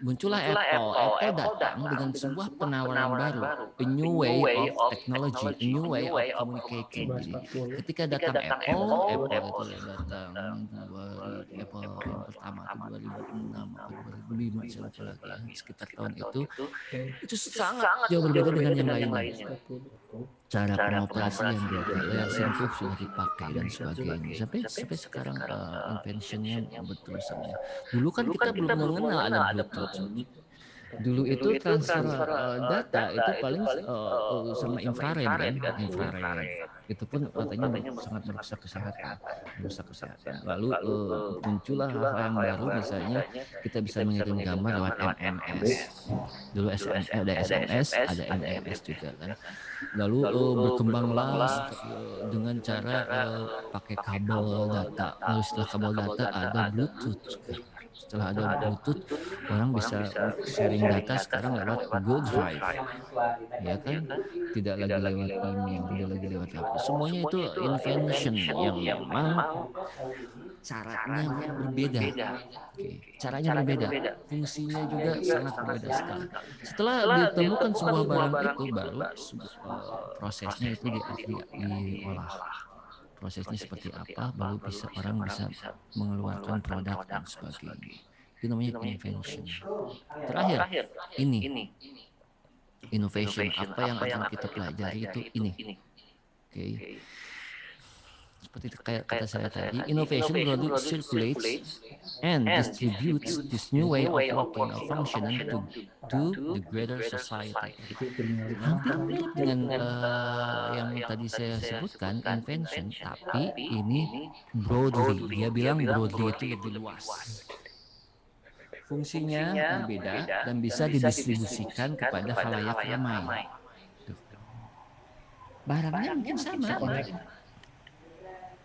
Muncullah Apple datang dengan sebuah penawaran baru, a new way of technology, a new way of communicating. Jadi, ketika datang Apple itu datang Apple yang pertama itu 2006 atau 2005 saya lupa lagi ya, sekitar tahun itu sangat jauh berbeda dengan yang lainnya. Cara pengoperasian layar sentuh sudah dipakai dan sebagainya. Sampai sekarang inventionnya betul sebenarnya. Dulu kan kita belum mengenal ada Bluetooth. Dulu itu transfer data itu paling sama infrared kan, infrared. Itu pun katanya sangat merusak kesehatan. Lalu muncullah hal yang baru, misalnya kita bisa mengirim gambar lewat MMS. Dulu ada SMS, ada MMS juga kan. Lalu berkembanglah dengan cara pakai kabel data. Lalu setelah kabel data ada Bluetooth. Setelah ada Bluetooth, orang bisa sharing data sekarang lewat Google Drive, ya kan? Tidak lagi lewat email, tidak lagi lewat apa. Semuanya itu invention yang memang caranya berbeda. Caranya berbeda, fungsinya juga sangat berbeda sekali. Setelah ditemukan sebuah barang itu, baru prosesnya itu diolah. Prosesnya seperti apa, baru orang bisa mengeluarkan produk dan sebagainya. Itu namanya invention. Terakhir, ini innovation. Apa yang akan kita pelajari itu ini. Oke. Seperti kayak kata saya tadi, innovation broadly circulates and distributes this new way of working or functioning to the greater society. Nanti mirip dengan yang tadi saya sebutkan, invention, tapi ini broadly. Dia bilang broadly itu lebih luas. Fungsinya berbeda dan bisa didistribusikan kepada khalayak ramai. Barangnya mungkin sama.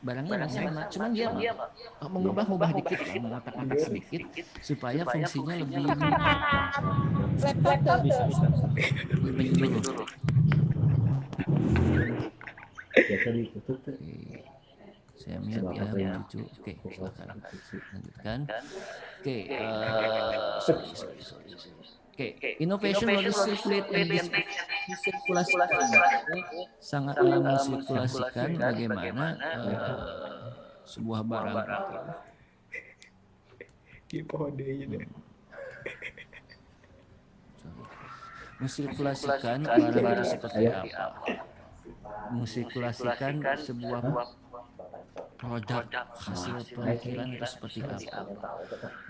Barangnya sama, cuman dia mengubah dikit lah, mengotak-otak sedikit supaya fungsinya lebih menyeluruh. Saya melihat ya lucu. Oke, silakan lanjutkan. Oke, innovation lalu circulate and disirkulasikan, sangat mensirkulasikan bagaimana sebuah barang itu mensirkulasikan barang itu seperti apa, mensirkulasikan sebuah produk hasil pemikiran itu seperti apa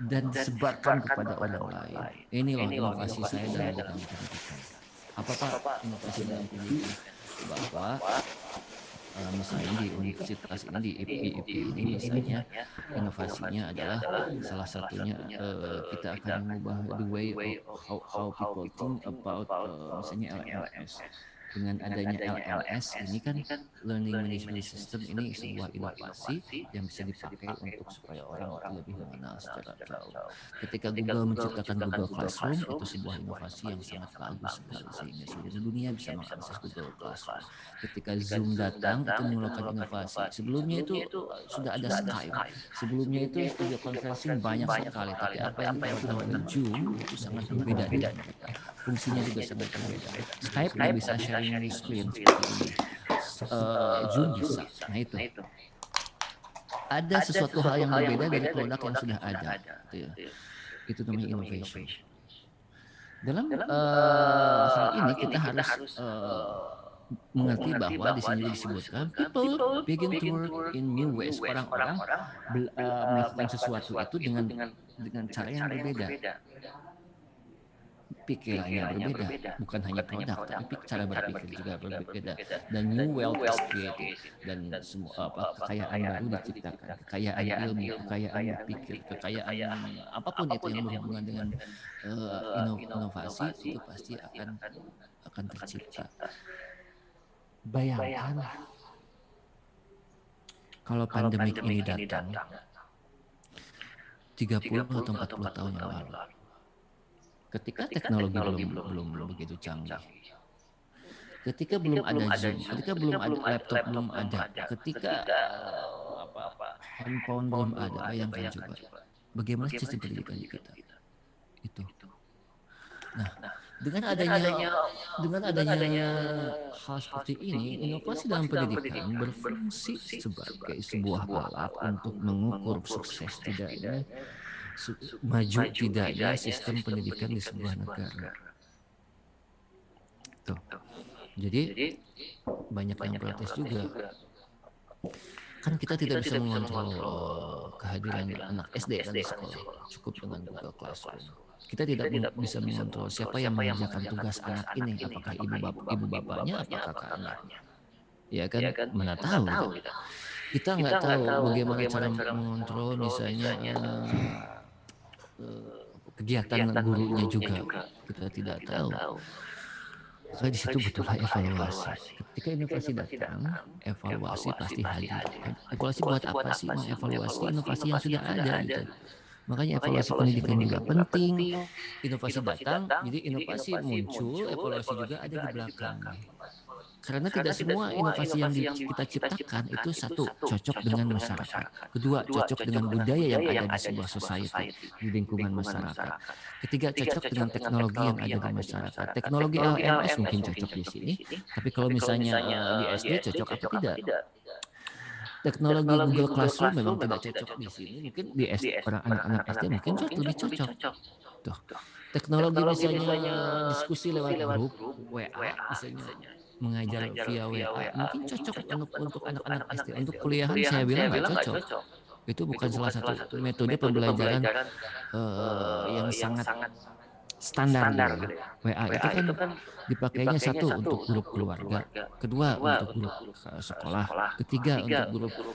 dan disebarkan kepada orang lain. Ini loh inovasi saya dalam bidang pendidikan. Apa Pak inovasi dalam pendidikan? Bahwa misalnya di universitas ini, di IP ini misalnya, inovasinya adalah salah satunya kita akan mengubah the way of how people think about misalnya LMS. Dengan adanya LLS ini kan, Learning Management System, ini sebuah inovasi yang bisa dipakai untuk supaya orang lebih mengenal secara jauh. Ketika Google menciptakan Google Classroom, itu sebuah inovasi yang sangat bagus sekali sehingga seluruh dunia bisa mengakses Google Classroom. Ketika Zoom datang, itu mengeluarkan inovasi. Sebelumnya itu sudah ada Skype. Sebelumnya itu video conferencing banyak sekali, tapi apa yang ditawarkan oleh Zoom itu sangat berbeda dengan mereka. Fungsinya juga sangat berbeda. Skype nggak bisa sharing screen seperti ini. Zoom bisa. Nah itu. Ada sesuatu hal yang berbeda dari produk yang sudah ada. Itu namanya innovation. Dalam hal ini kita harus mengerti bahwa di sini disebutkan people begin to work in new ways. Orang-orang melakukan sesuatu itu dengan cara yang berbeda. pikirannya berbeda, bukan hanya produk, tapi cara berpikir juga berbeda. Dan new wealth is created, dan semua kekayaan baru diciptakan, kekayaan ilmu, kekayaan berpikir, kekayaan apapun itu yang berhubungan dengan inovasi itu pasti akan tercipta. Bayangkan kalau pandemik ini datang 30 atau 40 tahun yang lalu. Ketika teknologi belum begitu canggih. Ketika belum ada Zoom, ketika belum ada laptop belum ada, ketika handphone belum ada, bayangkan coba. Bagaimana sistem pendidikan kita? Itu. Nah, dengan adanya hal seperti ini, inovasi dalam pendidikan berfungsi sebagai sebuah alat untuk mengukur sukses tidaknya, maju tidaknya sistem pendidikan di sebuah negara. Tuh. Jadi banyak yang protes juga. Kan kita tidak bisa mengontrol kehadiran anak SD di sekolah, cukup dengan Google Classroom. Kita tidak bisa mengontrol siapa yang mengerjakan tugas anak ini, apakah ibu bapaknya, apakah kakaknya. Ya kan, mana tahu gitu. Kita nggak tahu bagaimana cara mengontrol misalnya kegiatan gurunya juga. Kita tidak tahu. Maka di situ betullah evaluasi. Ketika inovasi datang, evaluasi pasti hadir. Evaluasi buat apa sih? Mengevaluasi inovasi yang sudah ada gitu. Makanya evaluasi pendidikan juga penting. Inovasi datang, jadi inovasi muncul, evaluasi juga ada di belakang. Karena tidak semua inovasi yang kita ciptakan itu satu, cocok dengan masyarakat. Kedua, cocok dengan budaya yang ada di sebuah society, di lingkungan masyarakat. Ketiga, cocok dengan teknologi yang ada di masyarakat. Teknologi LMS mungkin cocok di sini, tapi kalau misalnya di SD cocok apa tidak? Teknologi Google Classroom memang tidak cocok di sini, mungkin di anak-anak SD mungkin lebih cocok. Tuh. Teknologi misalnya diskusi lewat grup WA misalnya, mengajar via WA mungkin cocok untuk anak-anak SD. Untuk kuliahan saya bilang nggak cocok. Itu bukan salah satu metode pembelajaran yang sangat standar gitu ya. WA itu kan dipakainya satu untuk grup keluarga, kedua untuk grup sekolah, ketiga untuk grup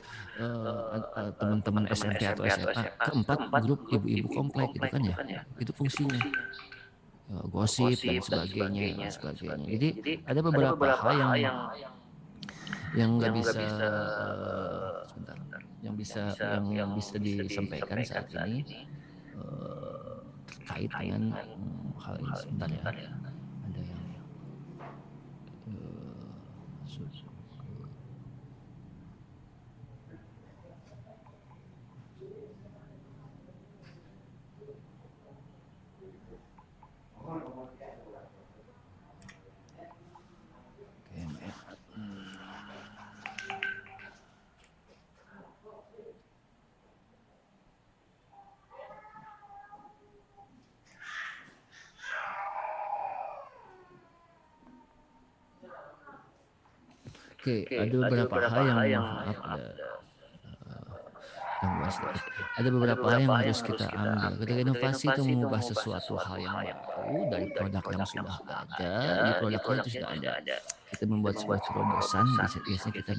teman-teman SMP atau SMA, keempat grup ibu-ibu komplek gitu kan ya. Itu fungsinya. Gosip dan sebagainya. Jadi ada beberapa hal yang nggak bisa yang bisa disampaikan saat ini terkait dengan hal ini. Sebentar ya. Ada yang Oke, ada beberapa hal yang ada beberapa hal yang harus kita ambil. Ketika inovasi itu mengubah sesuatu hal yang baru dari produk yang sudah ada, di produknya itu sudah ada. Kita membuat sebuah terobosan, biasanya kita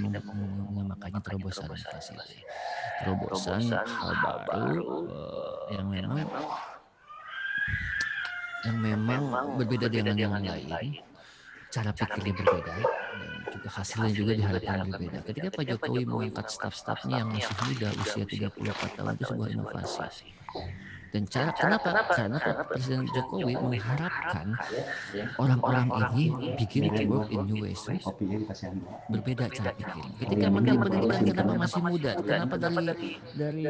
menamakannya terobosan inovasi. Terobosan hal baru yang memang berbeda dengan yang lain. Cara pikirnya berbeda dan juga hasilnya juga diharapkan berbeda. Ketika Pak Jokowi mengangkat staf-stafnya yang masih muda usia 34 tahun itu sebuah inovasi. Dan kenapa? Karena Pak Presiden Jokowi mengharapkan orang-orang ini begin to work in new ways, berbeda cara pikir. Ketika Menteri Pendidikan kenapa masih muda? Kenapa dari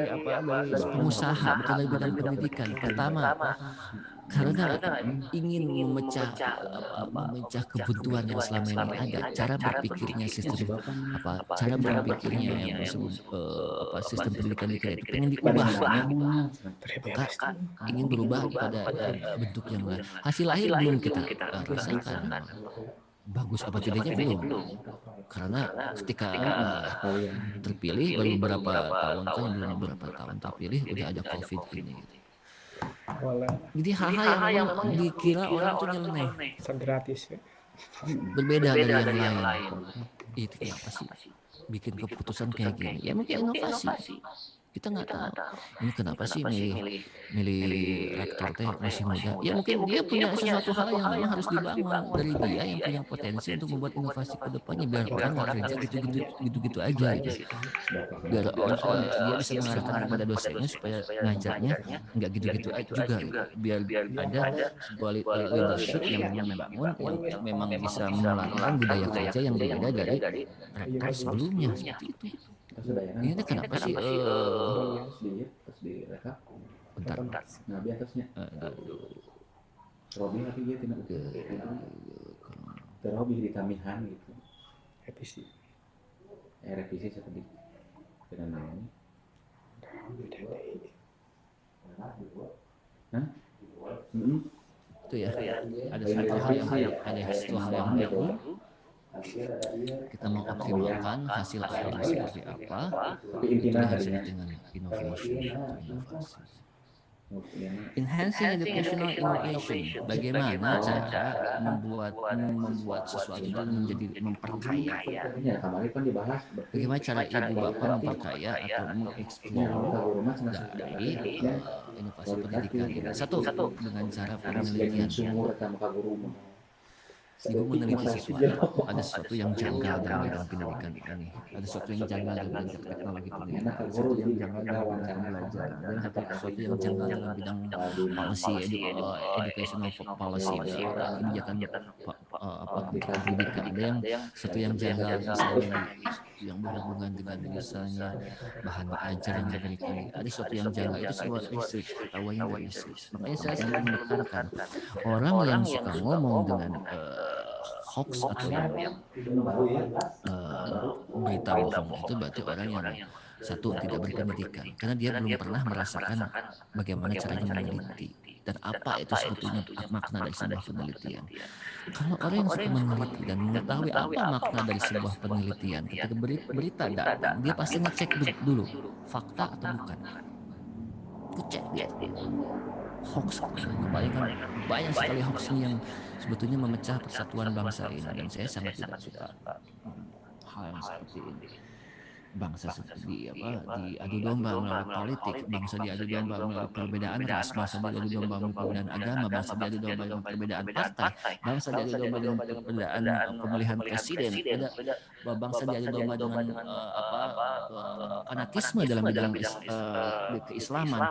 pengusaha bukan dari bidang pendidikan? Pertama, karena ingin memecah kebuntuan yang selama ini ada, cara berpikirnya cara berpikirnya yang sistem pendidikan kita itu pengen diubah, ingin berubah pada bentuk yang lain. Hasil akhir belum kita rasakan. Bagus apa tidaknya belum, karena ketika terpilih baru beberapa tahun terpilih udah ada COVID ini. Walah, Jadi hal-hal yang memang dikira orang tuh nyeleneh, gratis ya. berbeda dari yang lain. Itu kenapa sih bikin keputusan kayak gini? Ya mungkin inovasi. Kita nggak tahu. Ini kenapa sih milih rektor teh masih muda? Ya mungkin dia punya sesuatu hal yang memang harus dibangun dari dia yang punya potensi untuk membuat inovasi ke depannya biar orang nggak kerja gitu-gitu aja gitu. Biar dia bisa mengarahkan kepada dosennya supaya ngajarnya nggak gitu-gitu aja juga gitu. Biar ada sebuah leadership yang membangun yang memang bisa menularkan budaya kerja yang berbeda dari rektor sebelumnya seperti itu. Ini kenapa sih bentar Nabi atasnya Robi lagi gitu Robi di tamihan gitu Revisi seperti dengan ini itu ya ada satu hal yang baru kita mau optimalkan hasil akhirnya seperti apa itu disebut dengan inovasi. Enhancing educational innovation, bagaimana cara membuat sesuatu itu menjadi memperkaya. Bagaimana cara ibu bapak memperkaya atau mengeksplor dari inovasi pendidikan ini. Satu, dengan cara penelitian. Ibu meneliti sesuatu, ada sesuatu yang janggal dalam bidang pendidikan ini, ada sesuatu yang janggal dalam bidang teknologi pendidikan, ada sesuatu yang janggal dalam bidang pembelajaran, dan sesuatu yang janggal dalam bidang policy, educational policy, kebijakan pendidikan, ada yang sesuatu yang janggal misalnya yang berhubungan dengan misalnya bahan ajar yang diberikan, ada sesuatu yang janggal itu sebuah research, awalnya dari research. Makanya saya selalu menekankan orang yang suka ngomong dengan hoax atau yang berita bohong itu berarti orang yang satu tidak berpendidikan karena dia belum pernah merasakan bagaimana caranya meneliti dan apa itu sebetulnya makna dari sebuah penelitian. Kalau orang yang suka meneliti dan mengetahui apa makna dari sebuah penelitian, ketika berita datang dia pasti ngecek dulu fakta atau bukan. Itu cek dia. Hoax, banyak sekali hoax yang sebetulnya memecah persatuan bangsa ini dan saya sangat tidak suka hal yang seperti ini. Bangsa seperti diadu domba melalui politik, bangsa diadu domba melalui perbedaan ras, bangsa diadu domba melalui perbedaan agama, bangsa diadu domba dengan perbedaan partai, bangsa diadu domba dengan perbedaan pemilihan presiden, bangsa diadu domba dengan fanatisme dalam bidang keislaman,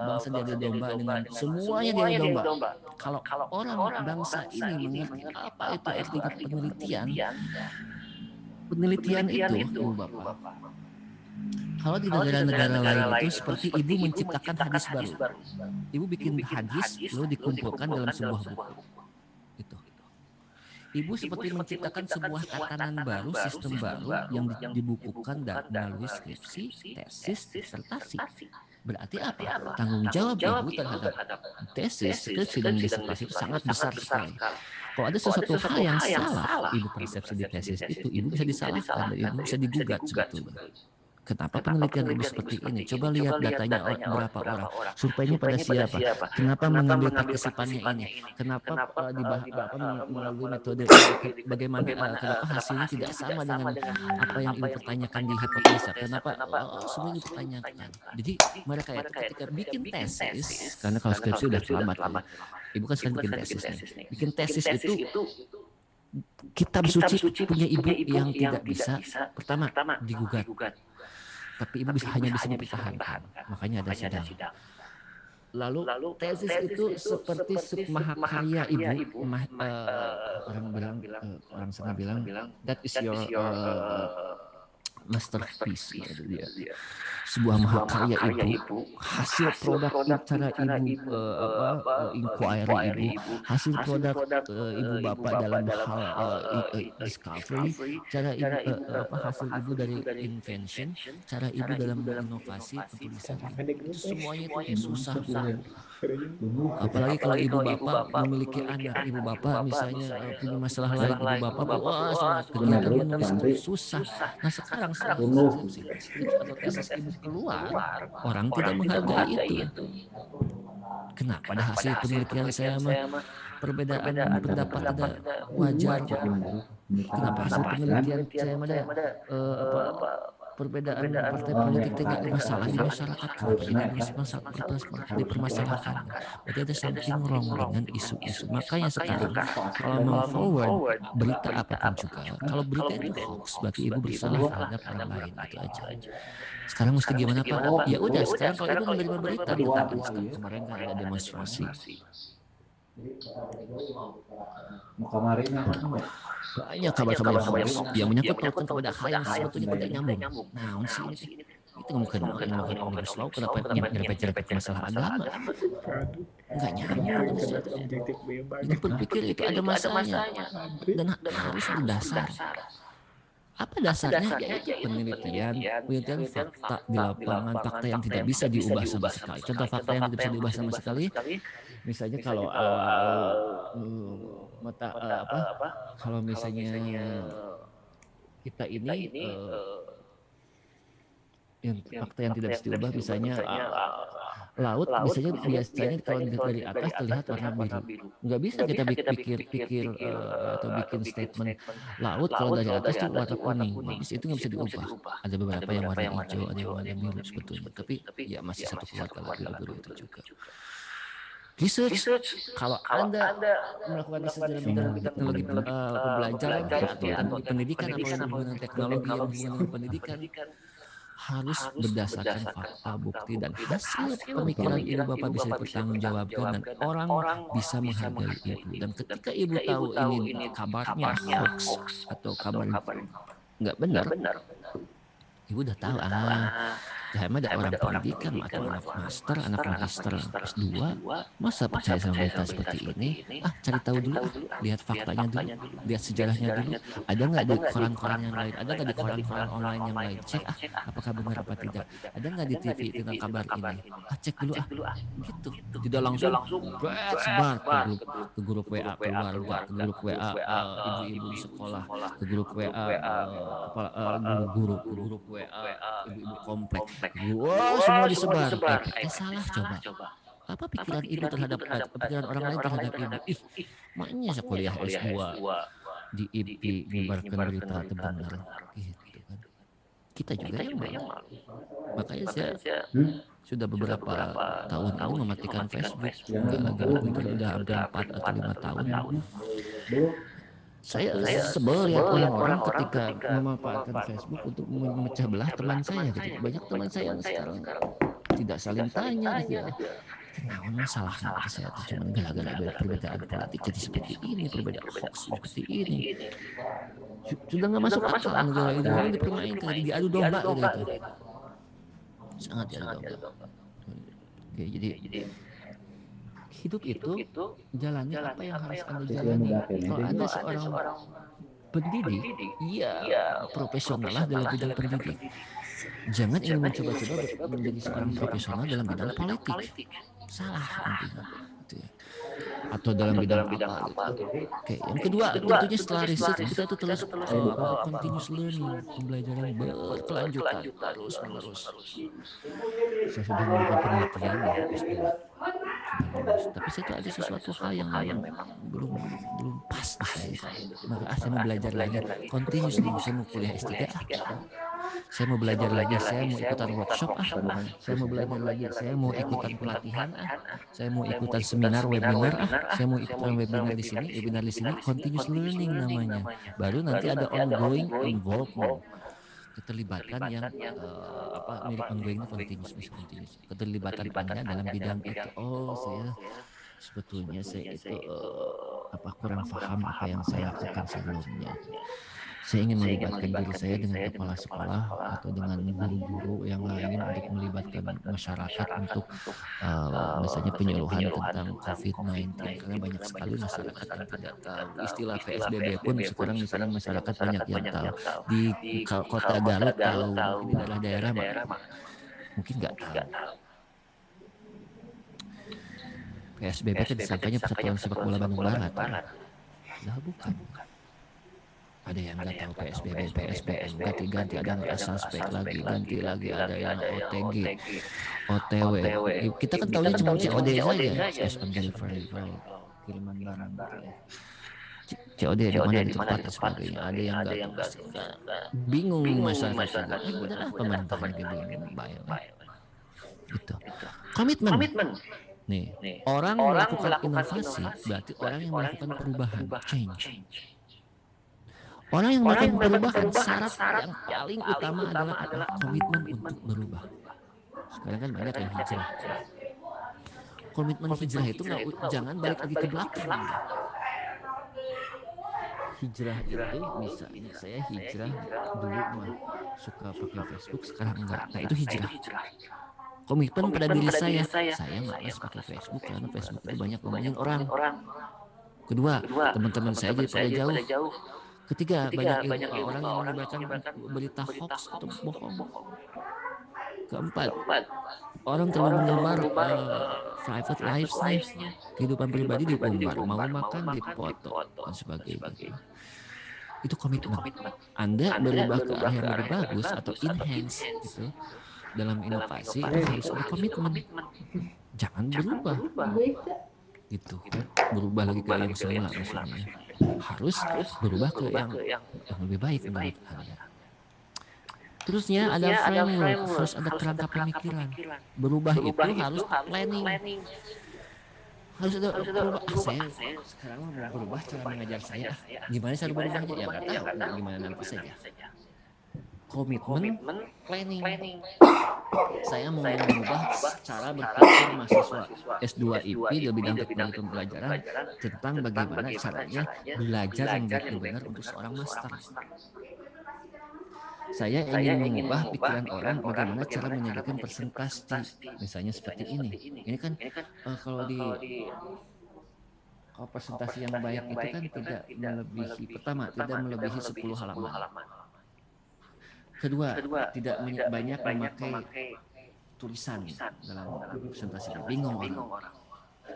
bangsa diadu domba dengan semuanya diadu domba. Kalau orang bangsa ini mengerti apa itu artinya penelitian itu, Ibu Bapak. Kalau di negara-negara lain itu seperti ibu menciptakan hadis baru. Ibu bikin hadis lalu dikumpulkan dalam sebuah buku. Itu. Ibu seperti menciptakan sebuah tatanan baru, sistem baru yang dibukukan melalui skripsi, tesis, disertasi. Berarti apa? Tanggung jawab ibu terhadap tesis, skripsi, dan disertasi itu sangat besar sekali. Kalau ada sesuatu hal yang salah, ibu persepsi di tesis itu, ibu bisa disalahkan, ibu bisa digugat sebetulnya. Kenapa penelitian ibu seperti ini? Coba lihat datanya berapa orang, surveinya pada siapa, kenapa mengambil partisipannya ini, kenapa melalui metode, bagaimana, kenapa hasilnya tidak sama dengan apa yang ibu pertanyakan di hipotesa, kenapa semua ibu pertanyakan. Jadi mereka itu ketika bikin tesis, karena kalau skripsi udah terlambat, ibu kan sekarang bikin tesis nih. Bikin tesis itu kitab suci punya ibu yang tidak bisa pertama digugat. Tapi ibu hanya bisa mempertahankan. Makanya ada sidang. Lalu tesis itu seperti mahakarya ibu. Orang sana bilang that is your masterpiece. Sebuah mahakarya ibu, hasil produk cara ibu inquiry ibu, hasil produk ibu bapak dalam hal discovery, cara ibu hasil ibu dari invention, cara ibu dalam berinovasi, penulisan itu semuanya itu susah. Apalagi kalau ibu bapak memiliki anak, ibu bapak misalnya punya masalah lain, ibu bapak wah sangat kegiatan menulis itu susah. Nah sekarang skripsi atau tesis ibu keluar, orang tidak menghargai itu. Kenapa pada hasil penelitian saya mah perbedaan pendapat ada wajar. Kenapa hasil penelitian saya mah ada perbedaan partai politik tidak masalah di masyarakat, kenapa ini dipermasalahkan? Berarti ada something wrong dengan isu-isu. Makanya sekarang kalau mau-forward berita apapun juga, kalau berita itu hoax, berarti ibu bersalah terhadap orang lain, itu aja. Sekarang mesti gimana Pak? Ya udah, sekarang kalau ibu menerima berita tentang ini, kemarin kan ada demonstrasi. Mau kemarin Banyak kabar-kabar hoax yang menyangkut pautkan kepada hal yang sebetulnya tidak nyambung. Nah, sih itu mungkin omnibus law, kenapa nyerempet masalah agama? Enggak nyambung. Objektif bebas. Itu berpikir itu ada masanya dan harus berdasar. Apa dasarnya? Yaitu penelitian fakta di lapangan, fakta yang tidak bisa diubah sama sekali. Contoh fakta yang tidak bisa diubah sama sekali, misalnya kalau kalau misalnya kita ini yang fakta yang tidak bisa diubah, misalnya laut biasanya kalau dari atas terlihat warna biru. Nggak bisa kita pikir atau bikin statement laut kalau dari atas itu warna kuning. Itu nggak bisa diubah. Ada beberapa yang warna hijau, ada yang warna biru sebetulnya. Tapi ya masih satu keluarga lah biru itu juga. Research, kalau Anda melakukan research dalam bidang teknologi pembelajaran atau pendidikan atau hubungan teknologi yang hubungan dengan pendidikan, harus berdasarkan fakta, bukti, dan hasil pemikiran ibu bapak bisa dipertanggungjawabkan dan orang bisa menghargai ibu. Dan ketika ibu tahu ini kabarnya hoax atau kabar nggak benar, ibu udah tahu Kayaknya ada orang pendidikan atau anak master, anak magister, S2, masa percaya sama berita seperti ini? Cari tahu dulu, lihat faktanya dulu, lihat sejarahnya dulu. Ada nggak di koran-koran yang lain? Ada nggak di koran-koran online yang lain? Cek apakah benar apa tidak? Ada nggak di TV tentang kabar ini? Cek dulu gitu. Tidak langsung sebar ke grup WA keluarga, ke grup WA ibu-ibu di sekolah, ke grup WA guru-guru, ke grup WA ibu-ibu komplek. Wah, semua disebar. Salah coba. Apa pikiran ibu terhadap pikiran orang lain terhadap ibu? Makanya saya kuliah S2 di IP menyebarkan berita itu benar gitu kan. Kita juga yang malu. Makanya saya sudah beberapa tahun ini mematikan Facebook. Udah hampir 4 atau 5 tahun. Saya sebel lihat orang-orang ketika memanfaatkan Facebook untuk memecah belah teman saya gitu. Banyak teman saya yang sekarang tidak saling tanya gitu ya. Kenapa salah saya itu cuma gara-gara perbedaan politik jadi seperti ini, perbedaan hoax seperti ini. Sudah nggak masuk akal negara ini orang dipermainkan, diadu domba gitu. Sangat diadu domba. Oke, jadi hidup itu jalani apa yang harus Anda jalani. Kalau Anda seorang pendidik, profesional lah dalam bidang pendidik. Jangan ingin mencoba-coba menjadi seorang profesional dalam bidang politik. Salah nantinya. Atau dalam bidang apa gitu. Oke, yang kedua tentunya setelah riset kita itu terus continuous learning, pembelajaran berkelanjutan terus menerus. Saya sudah melakukan penelitian di S2. Tapi saya tuh ada sesuatu hal yang memang belum pas di saya. Maka saya mau belajar lagi, continuous saya mau kuliah S3 saya mau belajar lagi, saya mau ikutan workshop saya mau belajar lagi, saya mau ikutan pelatihan saya mau ikutan seminar webinar saya mau ikutan webinar di sini, continuous learning namanya. Baru nanti ada ongoing involvement, keterlibatan yang mirip ongoing continuous. Keterlibatan Anda dalam bidang itu. Saya sebetulnya itu kurang paham apa yang saya lakukan sebelumnya. Saya ingin melibatkan diri saya dengan kepala sekolah atau dengan guru-guru yang lain untuk melibatkan masyarakat untuk misalnya penyuluhan tentang COVID-19, karena banyak sekali masyarakat yang tidak tahu. Istilah PSBB pun sekarang misalnya masyarakat banyak yang tahu. Di kota Garut tahu, di daerah-daerah mungkin nggak tahu. PSBB kan disangkanya Persatuan Sepak Bola Bandung Barat. Lah bukan. Ada yang nggak tahu PSBB, PSBM, ganti-ganti, ada yang nggak suspek lagi, ganti lagi, ada yang OTG, OTW. Kita kan tahunya cuma COD saja, cash on delivery, kiriman barang gitu ya. COD di mana di tempat dan sebagainya. Ada yang nggak tahu, bingung masyarakat juga. Udahlah pemerintahnya gini baik. Gitu. Komitmen. Nih, orang melakukan inovasi berarti orang yang melakukan perubahan, change. Orang yang melakukan perubahan, syarat yang paling utama adalah apa? Komitmen untuk berubah. Sekarang kan banyak yang hijrah. Komitmen hijrah itu jangan balik lagi ke belakang. Hijrah itu misalnya saya hijrah dulu mah suka pakai Facebook, sekarang enggak. Nah itu hijrah. Komitmen pada diri saya malas pakai Facebook karena Facebook itu banyak ngomongin orang. Kedua, teman-teman saya jadi pada jauh. Ketiga, banyak orang yang menyebarkan berita hoax atau bohong. Keempat, orang terlalu menyebar private lives-nya, kehidupan pribadi diumbar, mau makan dipoto dan sebagainya. Itu komitmen. Anda berubah ke arah yang lebih bagus atau enhance gitu. Dalam inovasi harus ada komitmen. Jangan berubah. Gitu. Berubah lagi ke yang semula misalnya. Harus berubah ke yang lebih baik menurut Anda. Terusnya ada framework, harus ada kerangka pemikiran. Berubah itu harus planning. Harus ada berubah. Saya sekarang mau berubah cara mengajar saya. Gimana cara berubahnya? Ya nggak tahu. Gimana nanti saja. Komitmen, planning. Saya mau mengubah cara berpikir mahasiswa S2 IP di bidang teknologi pembelajaran tentang bagaimana caranya belajar yang benar untuk seorang master. Saya ingin mengubah pikiran orang bagaimana cara menyajikan presentasi, misalnya seperti ini. Ini kan kalau presentasi yang baik itu kan tidak melebihi, pertama tidak melebihi 10 halaman. Kedua, tidak banyak memakai tulisan dalam presentasi. Bingung orang.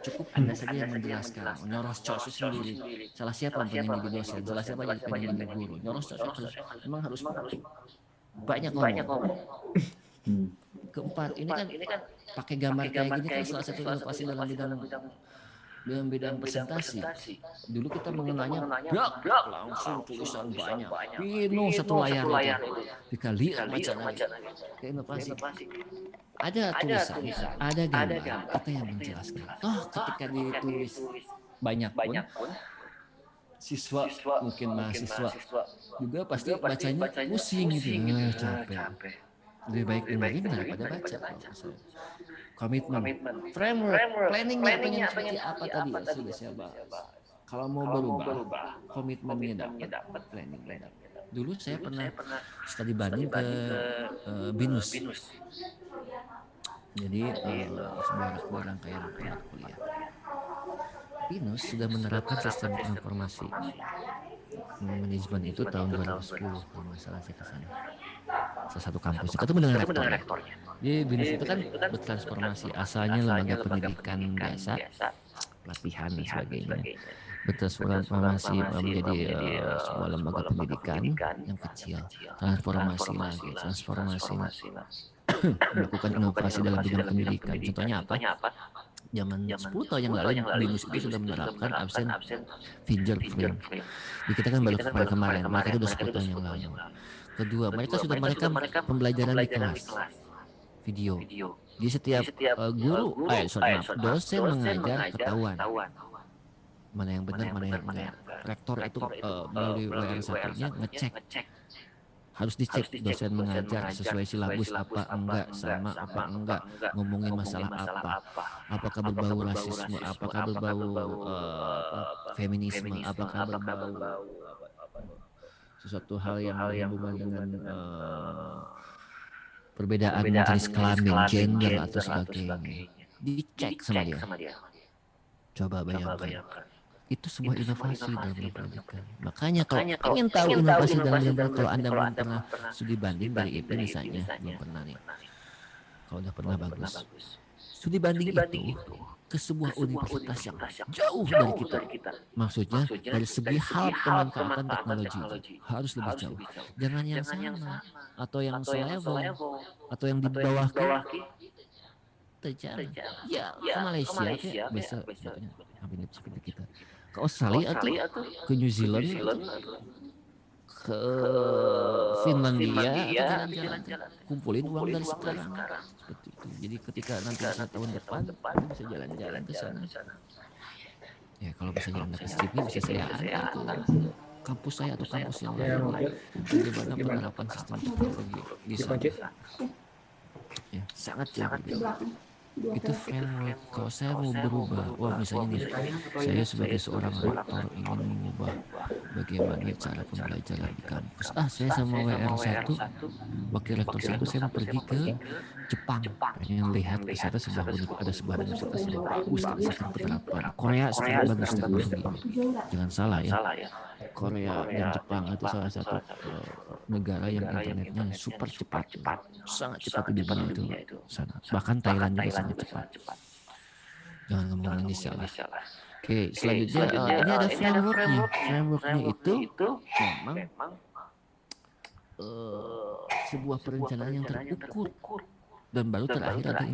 Cukup Anda saja yang menjelaskan. Nyoros cos sendiri. Salah siapa yang pengen jadi dosen? Salah siapa yang pengen jadi guru? Nyoros cos memang harus banyak ngomong. Keempat, ini kan pakai gambar kayak gini kan salah satu inovasi dalam bidang presentasi. Dulu kita mengenanya blak langsung tulisan banyak, penuh satu layar itu. Dikali macam ke inovasi. Ada tulisan, ada gambar, kita yang menjelaskan. Ketika ditulis banyak pun, siswa mungkin mahasiswa juga pasti bacanya pusing gitu, capek. Lebih baik dengerin daripada baca. Komitmen, framework, planningnya pengen seperti apa tadi ya sudah saya bahas. Kalau mau berubah, komitmennya dapat, planningnya dapat. Dulu saya pernah studi banding ke BINUS. Jadi sebuah rangkaian kuliah. BINUS sudah menerapkan sistem informasi manajemen itu tahun 2010 kalau nggak salah saya ke sana. Salah satu kampus itu mendengar rektornya. Jadi BINUS itu kan bertransformasi, asalnya lembaga pendidikan biasa, pelatihan dan sebagainya, bertransformasi menjadi sebuah lembaga pendidikan yang kecil, transformasi melakukan inovasi dalam bidang pendidikan. Contohnya apa? Zaman 10 tahun yang lalu BINUS itu sudah menerapkan absen fingerprint. Di kita kan baru kemarin, mereka itu sudah 10 tahun yang lalu. Kedua, mereka sudah pembelajaran di kelas video. Di setiap dosen mengajar ketahuan mana yang benar, mana yang enggak. Rektor itu melalui WR1-nya ngecek. Harus dicek dosen mengajar sesuai silabus apa enggak, sama apa enggak, ngomongin masalah apa, apakah berbau rasisme, apakah berbau feminisme, apakah berbau sesuatu hal yang berhubungan dengan perbedaan jenis kelamin, gender atau sebagainya. Dicek sama dia. Coba bayangkan. Itu sebuah inovasi dalam pendidikan. Makanya kalau ingin tahu inovasi dalam pendidikan, kalau Anda belum pernah studi banding dari IP misalnya, belum pernah nih. Kalau udah pernah bagus. Studi banding itu ke sebuah universitas yang jauh dari kita. Maksudnya dari segi hal pemanfaatan teknologi harus lebih jauh. Jangan yang sama atau yang selevel atau yang di bawah kita. Ya ke Malaysia ya bisa contohnya hampir seperti kita. Ke Australia atau ke New Zealand ke Finlandia atau jalan-jalan kumpulin uang dari sekarang seperti itu. Jadi ketika nanti bisa tahun depan bisa jalan-jalan ke sana. Ya kalau bisa jalan ke sini bisa saya antar ke kampus saya atau kampus yang lain. Bagaimana penerapan sistem teknologi di sana. Ya, sangat jauh. Itu framework. Kalau saya mau berubah, wah misalnya nih, saya sebagai seorang rektor ingin mengubah bagaimana cara pembelajaran di kampus. Saya sama WR1, wakil rektor 1, saya mau pergi ke Jepang. Pengen lihat ke sana ada sebuah universitas yang bagus dari sistem penerapan. Korea sekarang bagus teknologi. Jangan salah ya. Korea dan Jepang itu salah satu negara yang internetnya super cepat, sangat cepat di dunia itu sana. Bahkan Thailand juga sangat cepat. Jangan ngomong ini salah. Oke, selanjutnya ini ada frameworknya. Frameworknya itu memang sebuah perencanaan yang terukur dan baru terakhir ada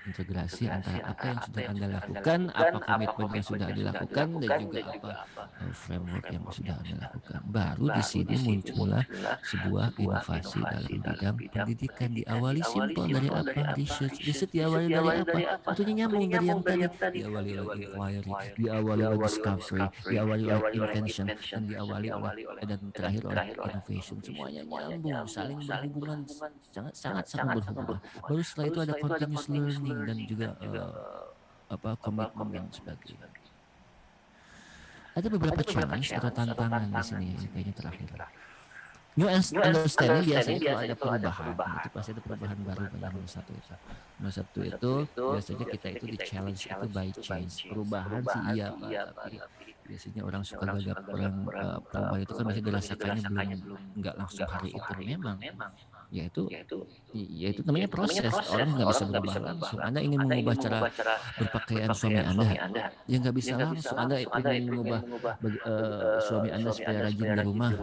integrasi antara apa yang sudah Anda lakukan, apa komitmen yang sudah dilakukan, dan juga apa framework yang sudah Anda lakukan. Baru di sini muncullah sebuah inovasi dalam bidang pendidikan. Diawali simpel dari apa? Research diawali dari apa? Tentunya nyambung dari yang tadi. Diawali oleh inquiry, diawali oleh discovery, diawali oleh intention, dan diawali oleh dan terakhir oleh innovation. Semuanya nyambung, saling berhubungan, sangat berhubungan. Baru setelah itu ada continuous learning dan juga komitmen dan sebagainya. Ada beberapa challenge atau tantangan di sini kayaknya terakhir. New understanding biasanya kalau ada perubahan, itu pasti ada perubahan baru pada nomor satu itu biasanya kita itu di challenge itu by change. Perubahan sih iya Pak, tapi biasanya orang suka gagap perubahan itu kan biasanya dirasakannya belum nggak langsung hari itu memang. Yaitu namanya proses. Orang nggak bisa berubah langsung. Anda ingin mengubah cara berpakaian suami Anda, ya nggak bisa langsung. Anda ingin mengubah suami Anda supaya rajin di rumah,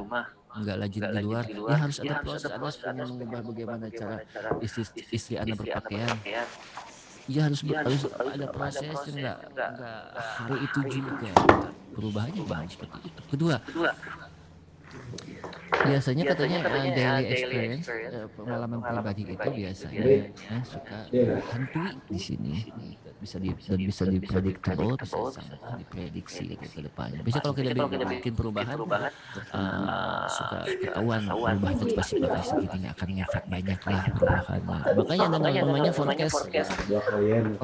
nggak rajin di luar, ya harus ada proses. Anda ingin mengubah bagaimana cara istri Anda berpakaian, ya harus ada proses yang nggak hari itu juga. Perubahannya banyak seperti itu. Kedua, biasanya katanya daily experience, pengalaman pribadi itu biasanya suka hantui di sini, bisa dipredictable, bisa sangat diprediksi gitu ke depannya. Biasanya kalau kita bikin perubahan suka ketahuan perubahan itu pasti bakal segini, nggak akan ngefek banyak lah perubahannya. Makanya ada namanya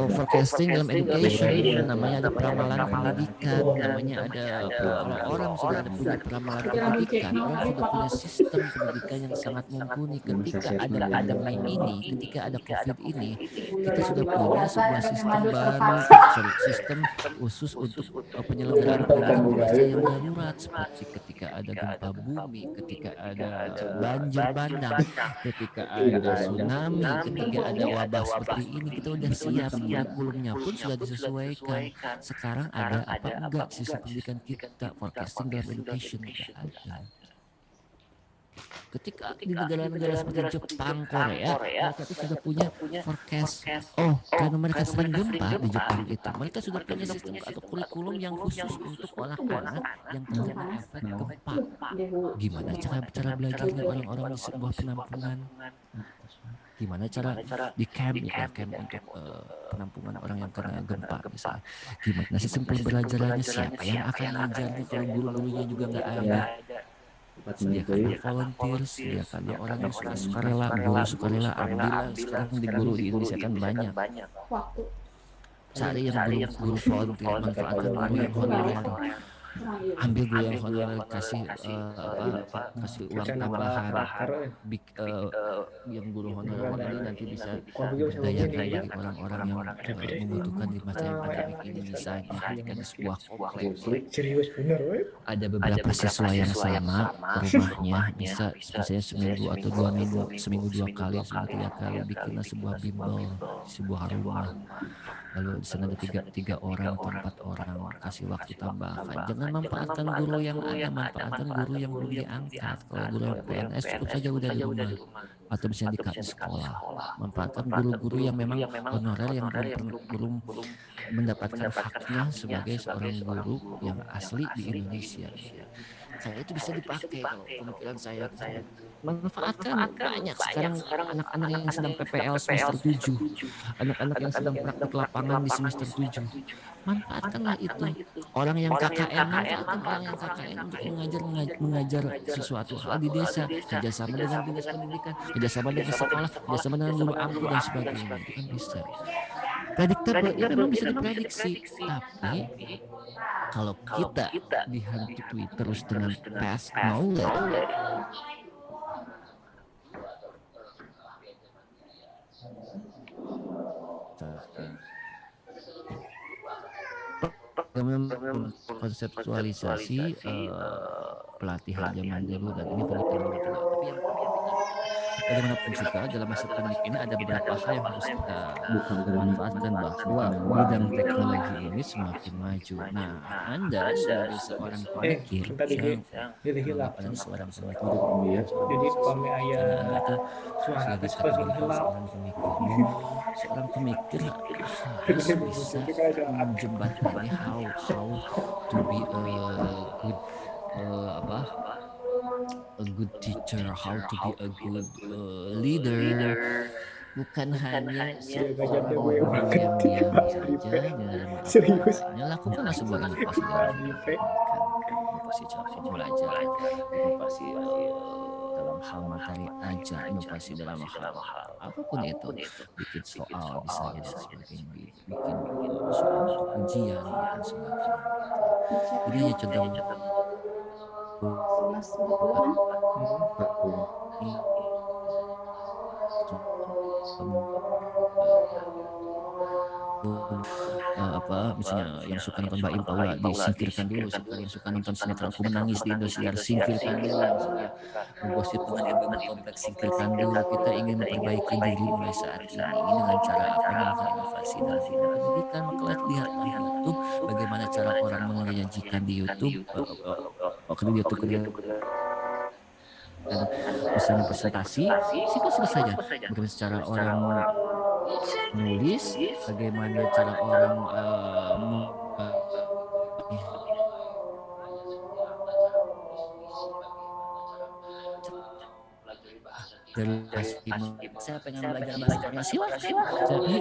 forecasting dalam education, namanya ada peramalan pendidikan, namanya ada kalau orang sudah ada punya peramalan pendidikan, orang sudah punya sistem pendidikan yang sangat mumpuni. Ketika ada pandemi ini, ketika ada COVID ini, kita sudah punya sebuah sistem sistem khusus untuk penyelenggaraan pendidikan yang darurat, seperti ketika ada gempa bumi, ketika ada banjir bandang, ketika ada tsunami, ketika ada wabah seperti ini, kita udah siap. Kurikulumnya pun sudah disesuaikan. Sekarang ada apa enggak sistem pendidikan kita, forecasting dalam education tidak ada. Ketika di negara-negara seperti Jepang, Korea, mereka itu sudah punya forecast. Karena mereka sering gempa di Jepang itu, mereka sudah punya sistem atau kurikulum yang khusus untuk anak-anak yang terkena efek gempa. Gimana cara belajarnya orang-orang di sebuah penampungan? Gimana cara di camp untuk penampungan orang yang kena gempa misalnya? Gimana sistem pembelajarannya? Siapa yang akan ngajarnya kalau guru-gurunya juga nggak ada? Sediakanlah volunteer, sediakanlah orang yang sukarela, guru sukarela, ambillah sekarang di guru di Indonesia kan banyak. Cari yang guru volunteer, manfaatkan guru yang honorer. Ambil guru yang honorer, kasih uang tambahan, yang guru honorer ini nanti bisa berdayakan bagi orang-orang yang membutuhkan di masa yang pandemik ini. Misalnya di sebuah kompleks ada beberapa siswa yang sama rumahnya, bisa misalnya seminggu atau 2 minggu, seminggu 2 kali, seminggu 3 kali bikinlah sebuah bimbel, sebuah rumah. lalu di sana ada tiga orang atau 4 orang, kasih waktu tambahan. Jangan manfaatkan guru yang ada, manfaatkan guru yang belum diangkat. Kalau guru yang PNS cukup saja udah di rumah atau bisa di sekolah. Manfaatkan guru-guru yang memang honorer yang belum mendapatkan haknya sebagai seorang guru yang asli di Indonesia. Saya itu bisa dipakai kalau pemikiran saya. Manfaatkan banyak sekarang anak-anak yang sedang PPL semester 7, anak-anak yang sedang praktik lapangan di semester 7. Manfaatkanlah itu. Orang yang KKN, manfaatkan orang yang KKN untuk mengajar sesuatu hal di desa, kerjasama dengan dinas pendidikan, kerjasama dengan sekolah, kerjasama dengan guru angku dan sebagainya. Itu kan bisa. Predictable, ya memang bisa diprediksi, tapi kalau kita dihantui terus dengan past knowledge, konseptualisasi pelatihan zaman dulu dan ini pengetahuan juga. Tapi yang bagaimanapun juga dalam masa pandemi ini ada beberapa hal yang harus kita manfaatkan bahwa bidang teknologi ini semakin maju. Nah, Anda sebagai seorang pemikir, jadi hilap pada seorang pemikir, jadi pami ayah suara sebagai seorang hilap seorang pemikir harus bisa menjembatani how to be a good a good teacher, how to be a good leader, bukan hanya seorang orang yang diam saja menerima apa lakukanlah sebuah inovasi dalam inovasi cara belajar, inovasi dalam hal materi ajar, inovasi dalam hal apapun itu, bikin soal bisa dan sebagainya, bikin soal untuk ujian dan sebagainya. Jadi ya contoh misalnya yang suka nonton Baim Paula disingkirkan dulu, yang suka nonton sinetron Aku Menangis di Indosiar singkirkan dulu, yang suka menggosip dengan ibu kompleks singkirkan dulu. Kita ingin memperbaiki diri mulai saat ini dengan cara apa? Melakukan inovasi dalam bidang pendidikan. Maka lihat di YouTube bagaimana cara orang menyajikan di YouTube dan misalnya presentasi, simpel saja. Bagaimana cara orang menulis, bagaimana cara orang saya pengen belajar bahasa Korea, silakan. Jadi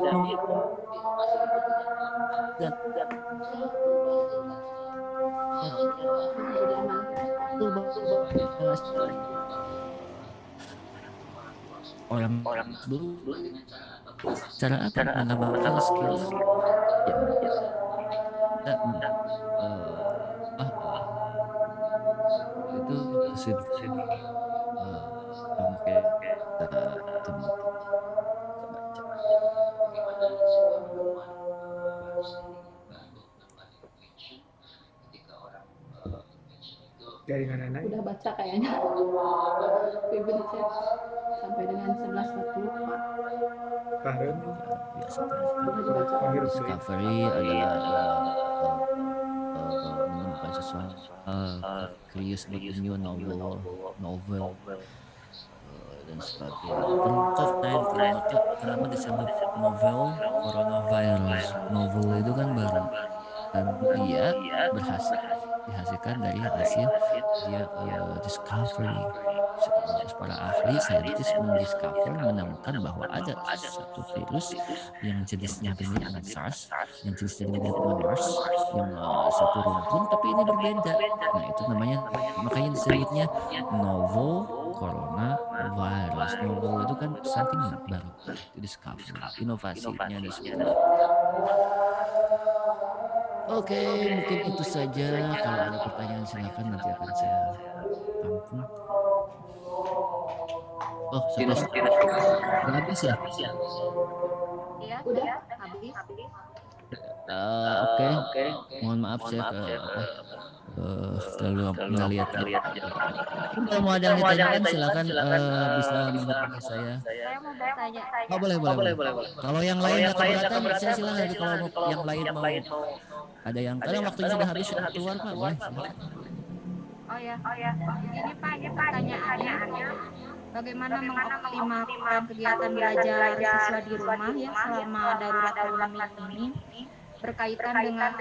orang dulu cara apa menambahkan skill itu kesini dari anak-anak udah baca kayaknya ibu di chat sampai dengan 11.40 Pak. Karen biasa discovery adalah menemukan sesuatu curious about the new novel dan sebagainya. COVID-19 kenapa disebut novel coronavirus? Novel itu kan baru dan dia dihasilkan dari hasil dia discovery. Para ahli saintis menemukan bahwa ada satu virus yang jenisnya mirip dengan SARS, yang jenisnya mirip dengan MERS, yang satu rumpun tapi ini berbeda. Nah itu makanya disebutnya novel coronavirus. Novel itu kan something baru, discovery, inovasinya ada 10. Oke, mungkin itu saja. Kalau ada pertanyaan silakan, nanti akan saya tampung. Oh, sudah habis ya? Iya, udah habis. Oke. Mohon maaf saya terlalu ngeliat. Kalau mau ada yang ditanyakan silakan bisa menghubungi saya. Saya mau bertanya. Oh, boleh. Kalau yang lain nggak keberatan, saya silakan. Kalau mau yang lain mau ada yang kadang waktunya sudah habis keluar Pak, boleh silakan. Oh ya. Ini Pak, pertanyaannya bagaimana mengoptimalkan kegiatan belajar siswa di rumah ya selama darurat pandemi ini berkaitan dengan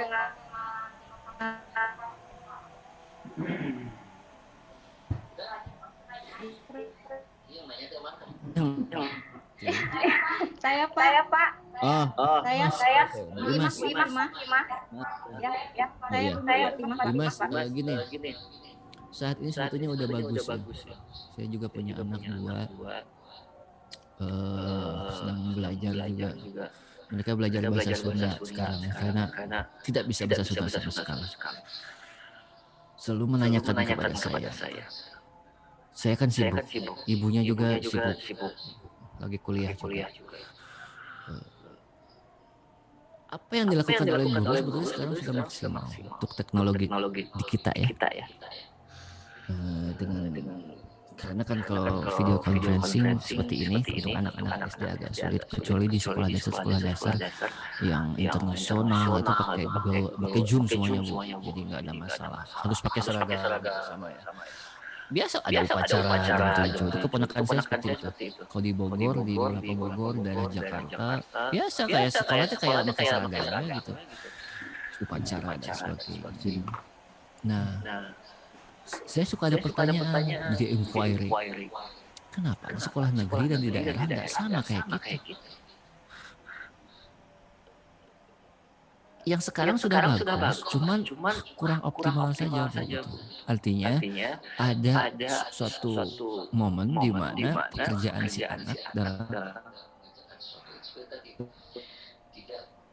saya Pak. Saya Dimas. Dimas, gini. Saat ini sebetulnya udah bagus ya. Saya juga punya anak 2 sedang belajar juga. Mereka belajar bahasa Sunda sekarang ya, karena tidak bisa bahasa Sunda sama sekali. Selalu menanyakan kepada saya. Saya kan sibuk, ibunya juga sibuk, lagi kuliah juga. Apa yang dilakukan oleh guru sebetulnya sekarang sudah maksimal untuk teknologi di kita ya. Karena kan kalau video conferencing seperti ini untuk anak-anak SD agak sulit, kecuali di sekolah dasar yang internasional itu pakai Zoom semuanya Bu, jadi nggak ada masalah. Harus pakai seragam sama ya. Biasa ada upacara jam 7, itu keponakan saya seperti itu. Kalau di Bogor, di beberapa Bogor, daerah Jakarta, biasa kayak sekolahnya kayak pakai seragamnya gitu. Upacara dan sebagainya. Nah, saya suka ada pertanyaan di inquiry. Kenapa di sekolah negeri dan di daerah nggak sama kayak gitu? Yang sekarang sudah bagus, cuman kurang optimal saja begitu. Artinya ada suatu momen di mana pekerjaan si anak dalam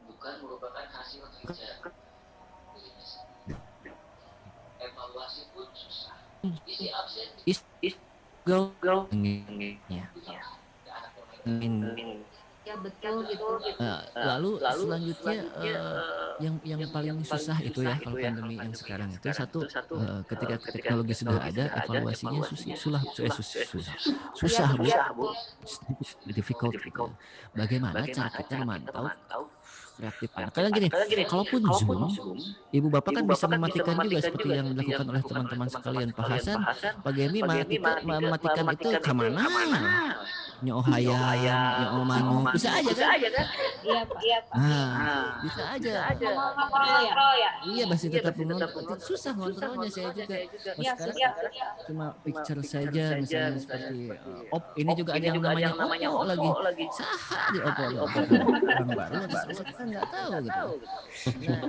bukan merupakan hasil kerja. Evaluasi pun susah. Isi absen go ya betul gitu. Lalu selanjutnya yang paling susah itu ya kalau pandemi yang sekarang itu satu ketika teknologi sudah ada evaluasinya susah Bu. Difficult. Bagaimana cara kita memantau kreatif anak? Karena gini, kalaupun Zoom, ibu bapak kan bisa mematikan juga seperti yang dilakukan oleh teman-teman sekalian. Pak Hasan, Pak Gemi mematikan itu kemana? Nyohayam, Manu, bisa aja kan? Iya Pak. Bisa aja. Iya masih tetap mengontrol. Susah ngontrolnya saya juga. Sekarang cuma picture saja misalnya seperti ini juga ada yang namanya Oppo lagi. Sah di Oppo. Orang baru saya kan nggak tahu gitu. Nah,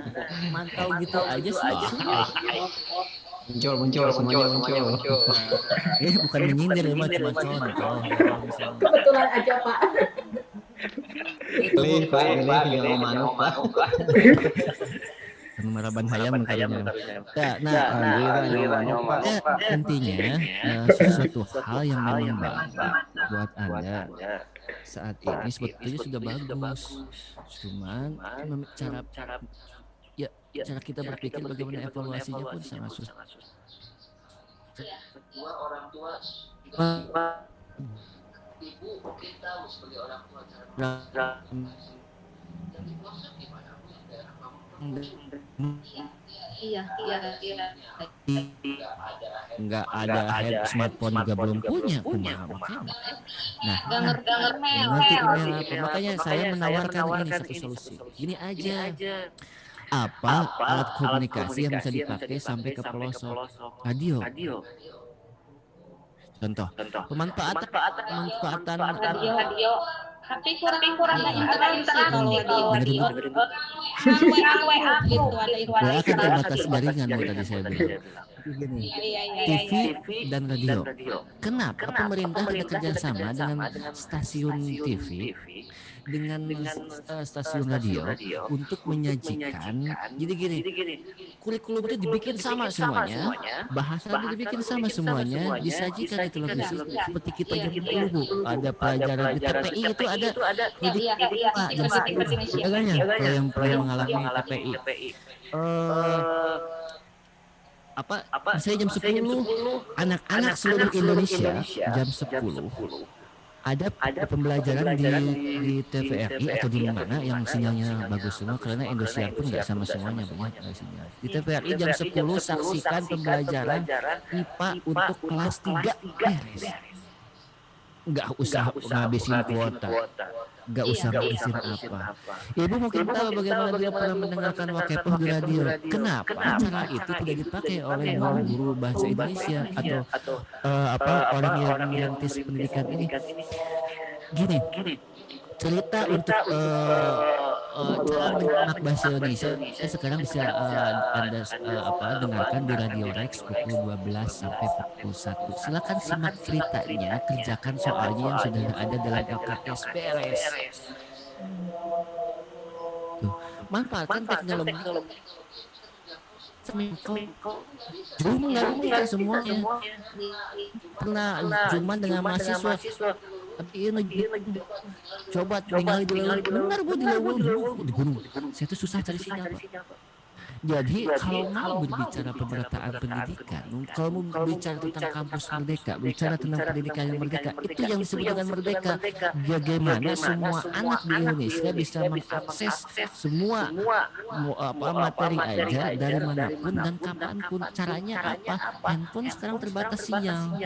mantau gitu aja sih. Muncul, semuanya muncul. Bukan menyindir ya, cuma contoh. Kebetulan aja Pak. Pilih yang Manu Pak. Meraban hayam mengkarunya. Intinya sesuatu hal yang memang baik buat Anda saat ini sebetulnya sudah bagus. Cuman cara kita berpikir bagaimana evaluasinya pun sangat susah. Kedua orang tua ibu mungkin tahu sebagai orang tua cara jadi proses gimana Bu yang daerah kamu? Iya. Nggak ada smartphone juga belum punya. Nah, ngerti email apa? Makanya saya menawarkan ini satu solusi. Gini aja. Apa alat komunikasi yang bisa dipakai sampai ke pelosok? Radio. Contoh. Pemanfaatan Radio. Tapi kurang ada interaksi kalau radio. WA gitu ada WA kan terbatas jaringan tadi saya bilang. TV dan radio. Kenapa pemerintah tidak kerjasama dengan stasiun TV dengan stasiun radio untuk menyajikan? Jadi gini, kurikulum itu dibikin sama semuanya, bahasa itu dibikin sama semuanya, disajikan di televisi seperti kita zaman dulu ada pelajaran di TPI itu ada jam 10 kalau yang pernah mengalami TPI. misalnya jam 10 anak-anak seluruh Indonesia jam 10 ada pembelajaran di TVRI atau di mana yang sinyalnya bagus semua karena Indosiar pun nggak sama semuanya banyak sinyal. Di TVRI jam 10 saksikan pembelajaran IPA untuk kelas 3 beres. Nggak usah ngabisin kuota. Nggak usah ngabisin apa. Ibu mungkin tahu bagaimana dia pernah mendengarkan Wakepoh di radio. Kenapa cara itu tidak dipakai oleh guru bahasa Indonesia atau orang yang merintis pendidikan ini? Gini, cerita untuk cara menyimak bahasa Indonesia sekarang bisa Anda dengarkan di Radio Rex pukul 12 sampai pukul 1. Silakan simak ceritanya, kerjakan soalnya yang sudah ada dalam LKS beres. Tuh, manfaatkan teknologi. Zoom nggak kita semuanya pernah zooman dengan mahasiswa. Tapi ini coba tinggal di laut, benar bu di laut di gunung. Saya tuh susah cari sinyal Pak. Jadi kalau mau berbicara pemerataan pendidikan, kalau mau berbicara tentang kampus merdeka, bicara tentang pendidikan yang merdeka, itu yang disebut dengan merdeka. Bagaimana semua anak di Indonesia bisa mengakses semua materi aja dari manapun dan kapanpun. Caranya apa? Handphone sekarang terbatas sinyal.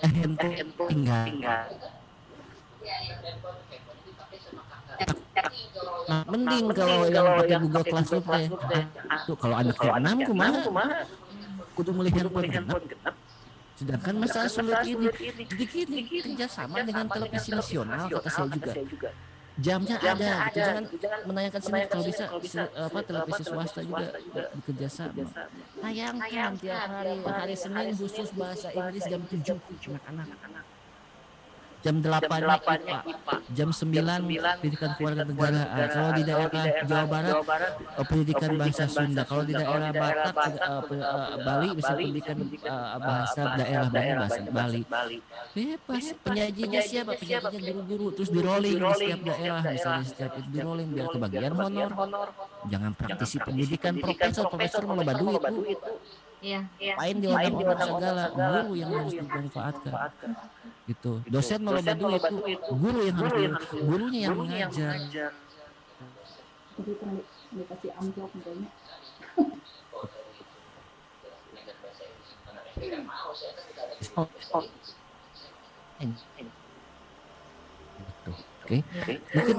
Handphone tinggal. Nah, mending kalau yang pakai Google Classroom tuh kalau anaknya 6 kumaha kudu mulai handphone genap. Sedangkan masalah sulit ini gini kerjasama dengan televisi nasional kata saya juga. Jamnya ada gitu, jangan menanyakan sini kalau bisa televisi swasta juga bekerja sama. Tayangkan tiap hari Senin khusus bahasa Inggris jam 7 anak-anak. Jam 8 IPA, jam 9 pendidikan keluarga negara. Kalau di daerah Jawa Barat pendidikan bahasa Sunda, kalau di daerah Batak Bali bisa pendidikan bahasa daerah bahasa Bali. Bebas, penyajinya siapa? Penyajinya guru-guru, terus di rolling di setiap daerah, misalnya setiap itu di rolling biar kebagian honor. Jangan praktisi pendidikan profesor malah duit Bu. Iya. Main di honor segala, guru yang harus dimanfaatkan. Gitu. Dosen mau loba duit itu guru yang harus gurunya yang mengajar. Jadi dikasih amplop misalnya. Oke. Mungkin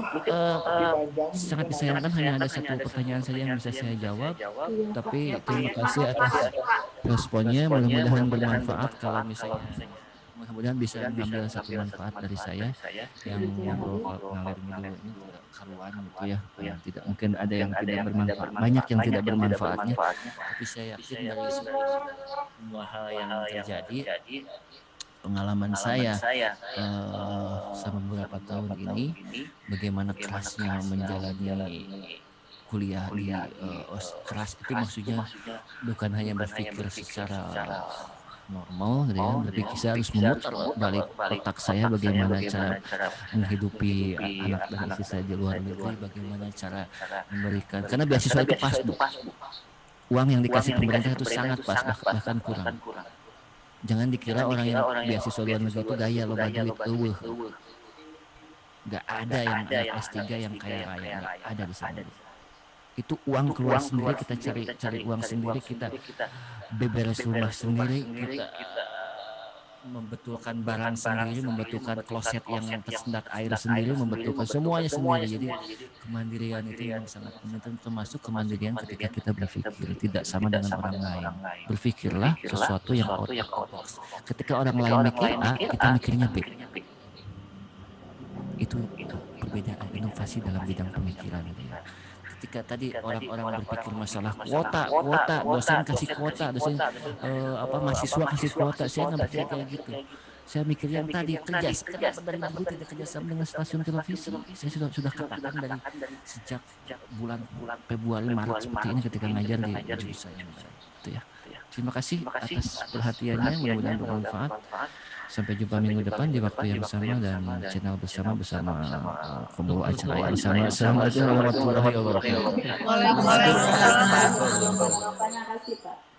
sangat disayangkan hanya ada satu pertanyaan saja yang bisa saya jawab. Tapi terima kasih atas responnya. Mudah-mudahan bermanfaat. Kalau misalnya mudah-mudahan bisa mengambil satu manfaat dari saya yang ngobrol ngalir dulu ini tidak karuan gitu ya. Tidak mungkin ada yang tidak bermanfaat, banyak yang tidak bermanfaatnya. Tapi saya yakin dari semua hal yang terjadi, pengalaman saya selama beberapa tahun ini, bagaimana kerasnya menjalani kuliah di keras itu maksudnya bukan hanya berpikir secara normal gitu ya, tapi saya harus memutar balik otak saya bagaimana cara menghidupi anak dan istri saya di luar negeri, bagaimana cara memberikan, karena beasiswa itu pas Bu, uang yang dikasih pemerintah itu sangat pas, bahkan kurang. Jangan dikira orang yang beasiswa luar negeri itu gaya loba duit eueuh. Gak ada yang anak S3 yang kaya raya, gak ada di sana. Itu uang keluar sendiri, kita cari uang sendiri, kita beberes rumah sendiri, kita membetulkan barang sendiri, membetulkan kloset yang tersendat air sendiri, membetulkan semuanya sendiri. Jadi kemandirian itu yang sangat penting, termasuk kemandirian ketika kita berpikir, tidak sama dengan orang lain. Berpikirlah sesuatu yang out of box. Ketika orang lain mikir A, kita mikirnya B. Itu perbedaan inovasi dalam bidang pemikiran itu ya. Ketika tadi orang-orang berpikir masalah kuota, dosen kasih kuota, dosen mahasiswa kasih kuota, saya nggak berpikir kayak gitu. Saya mikir yang tadi kerja, kenapa dari dulu tidak kerjasama dengan stasiun televisi? Saya sudah katakan dari sejak bulan Februari Maret seperti ini ketika ngajar di jurusan yang itu ya. Terima kasih atas perhatiannya, mudah-mudahan bermanfaat. Sampai jumpa minggu depan di waktu yang sama dan channel bersama pembawa acara yang sama. Assalamualaikum warahmatullahi wabarakatuh. Terima kasih Pak.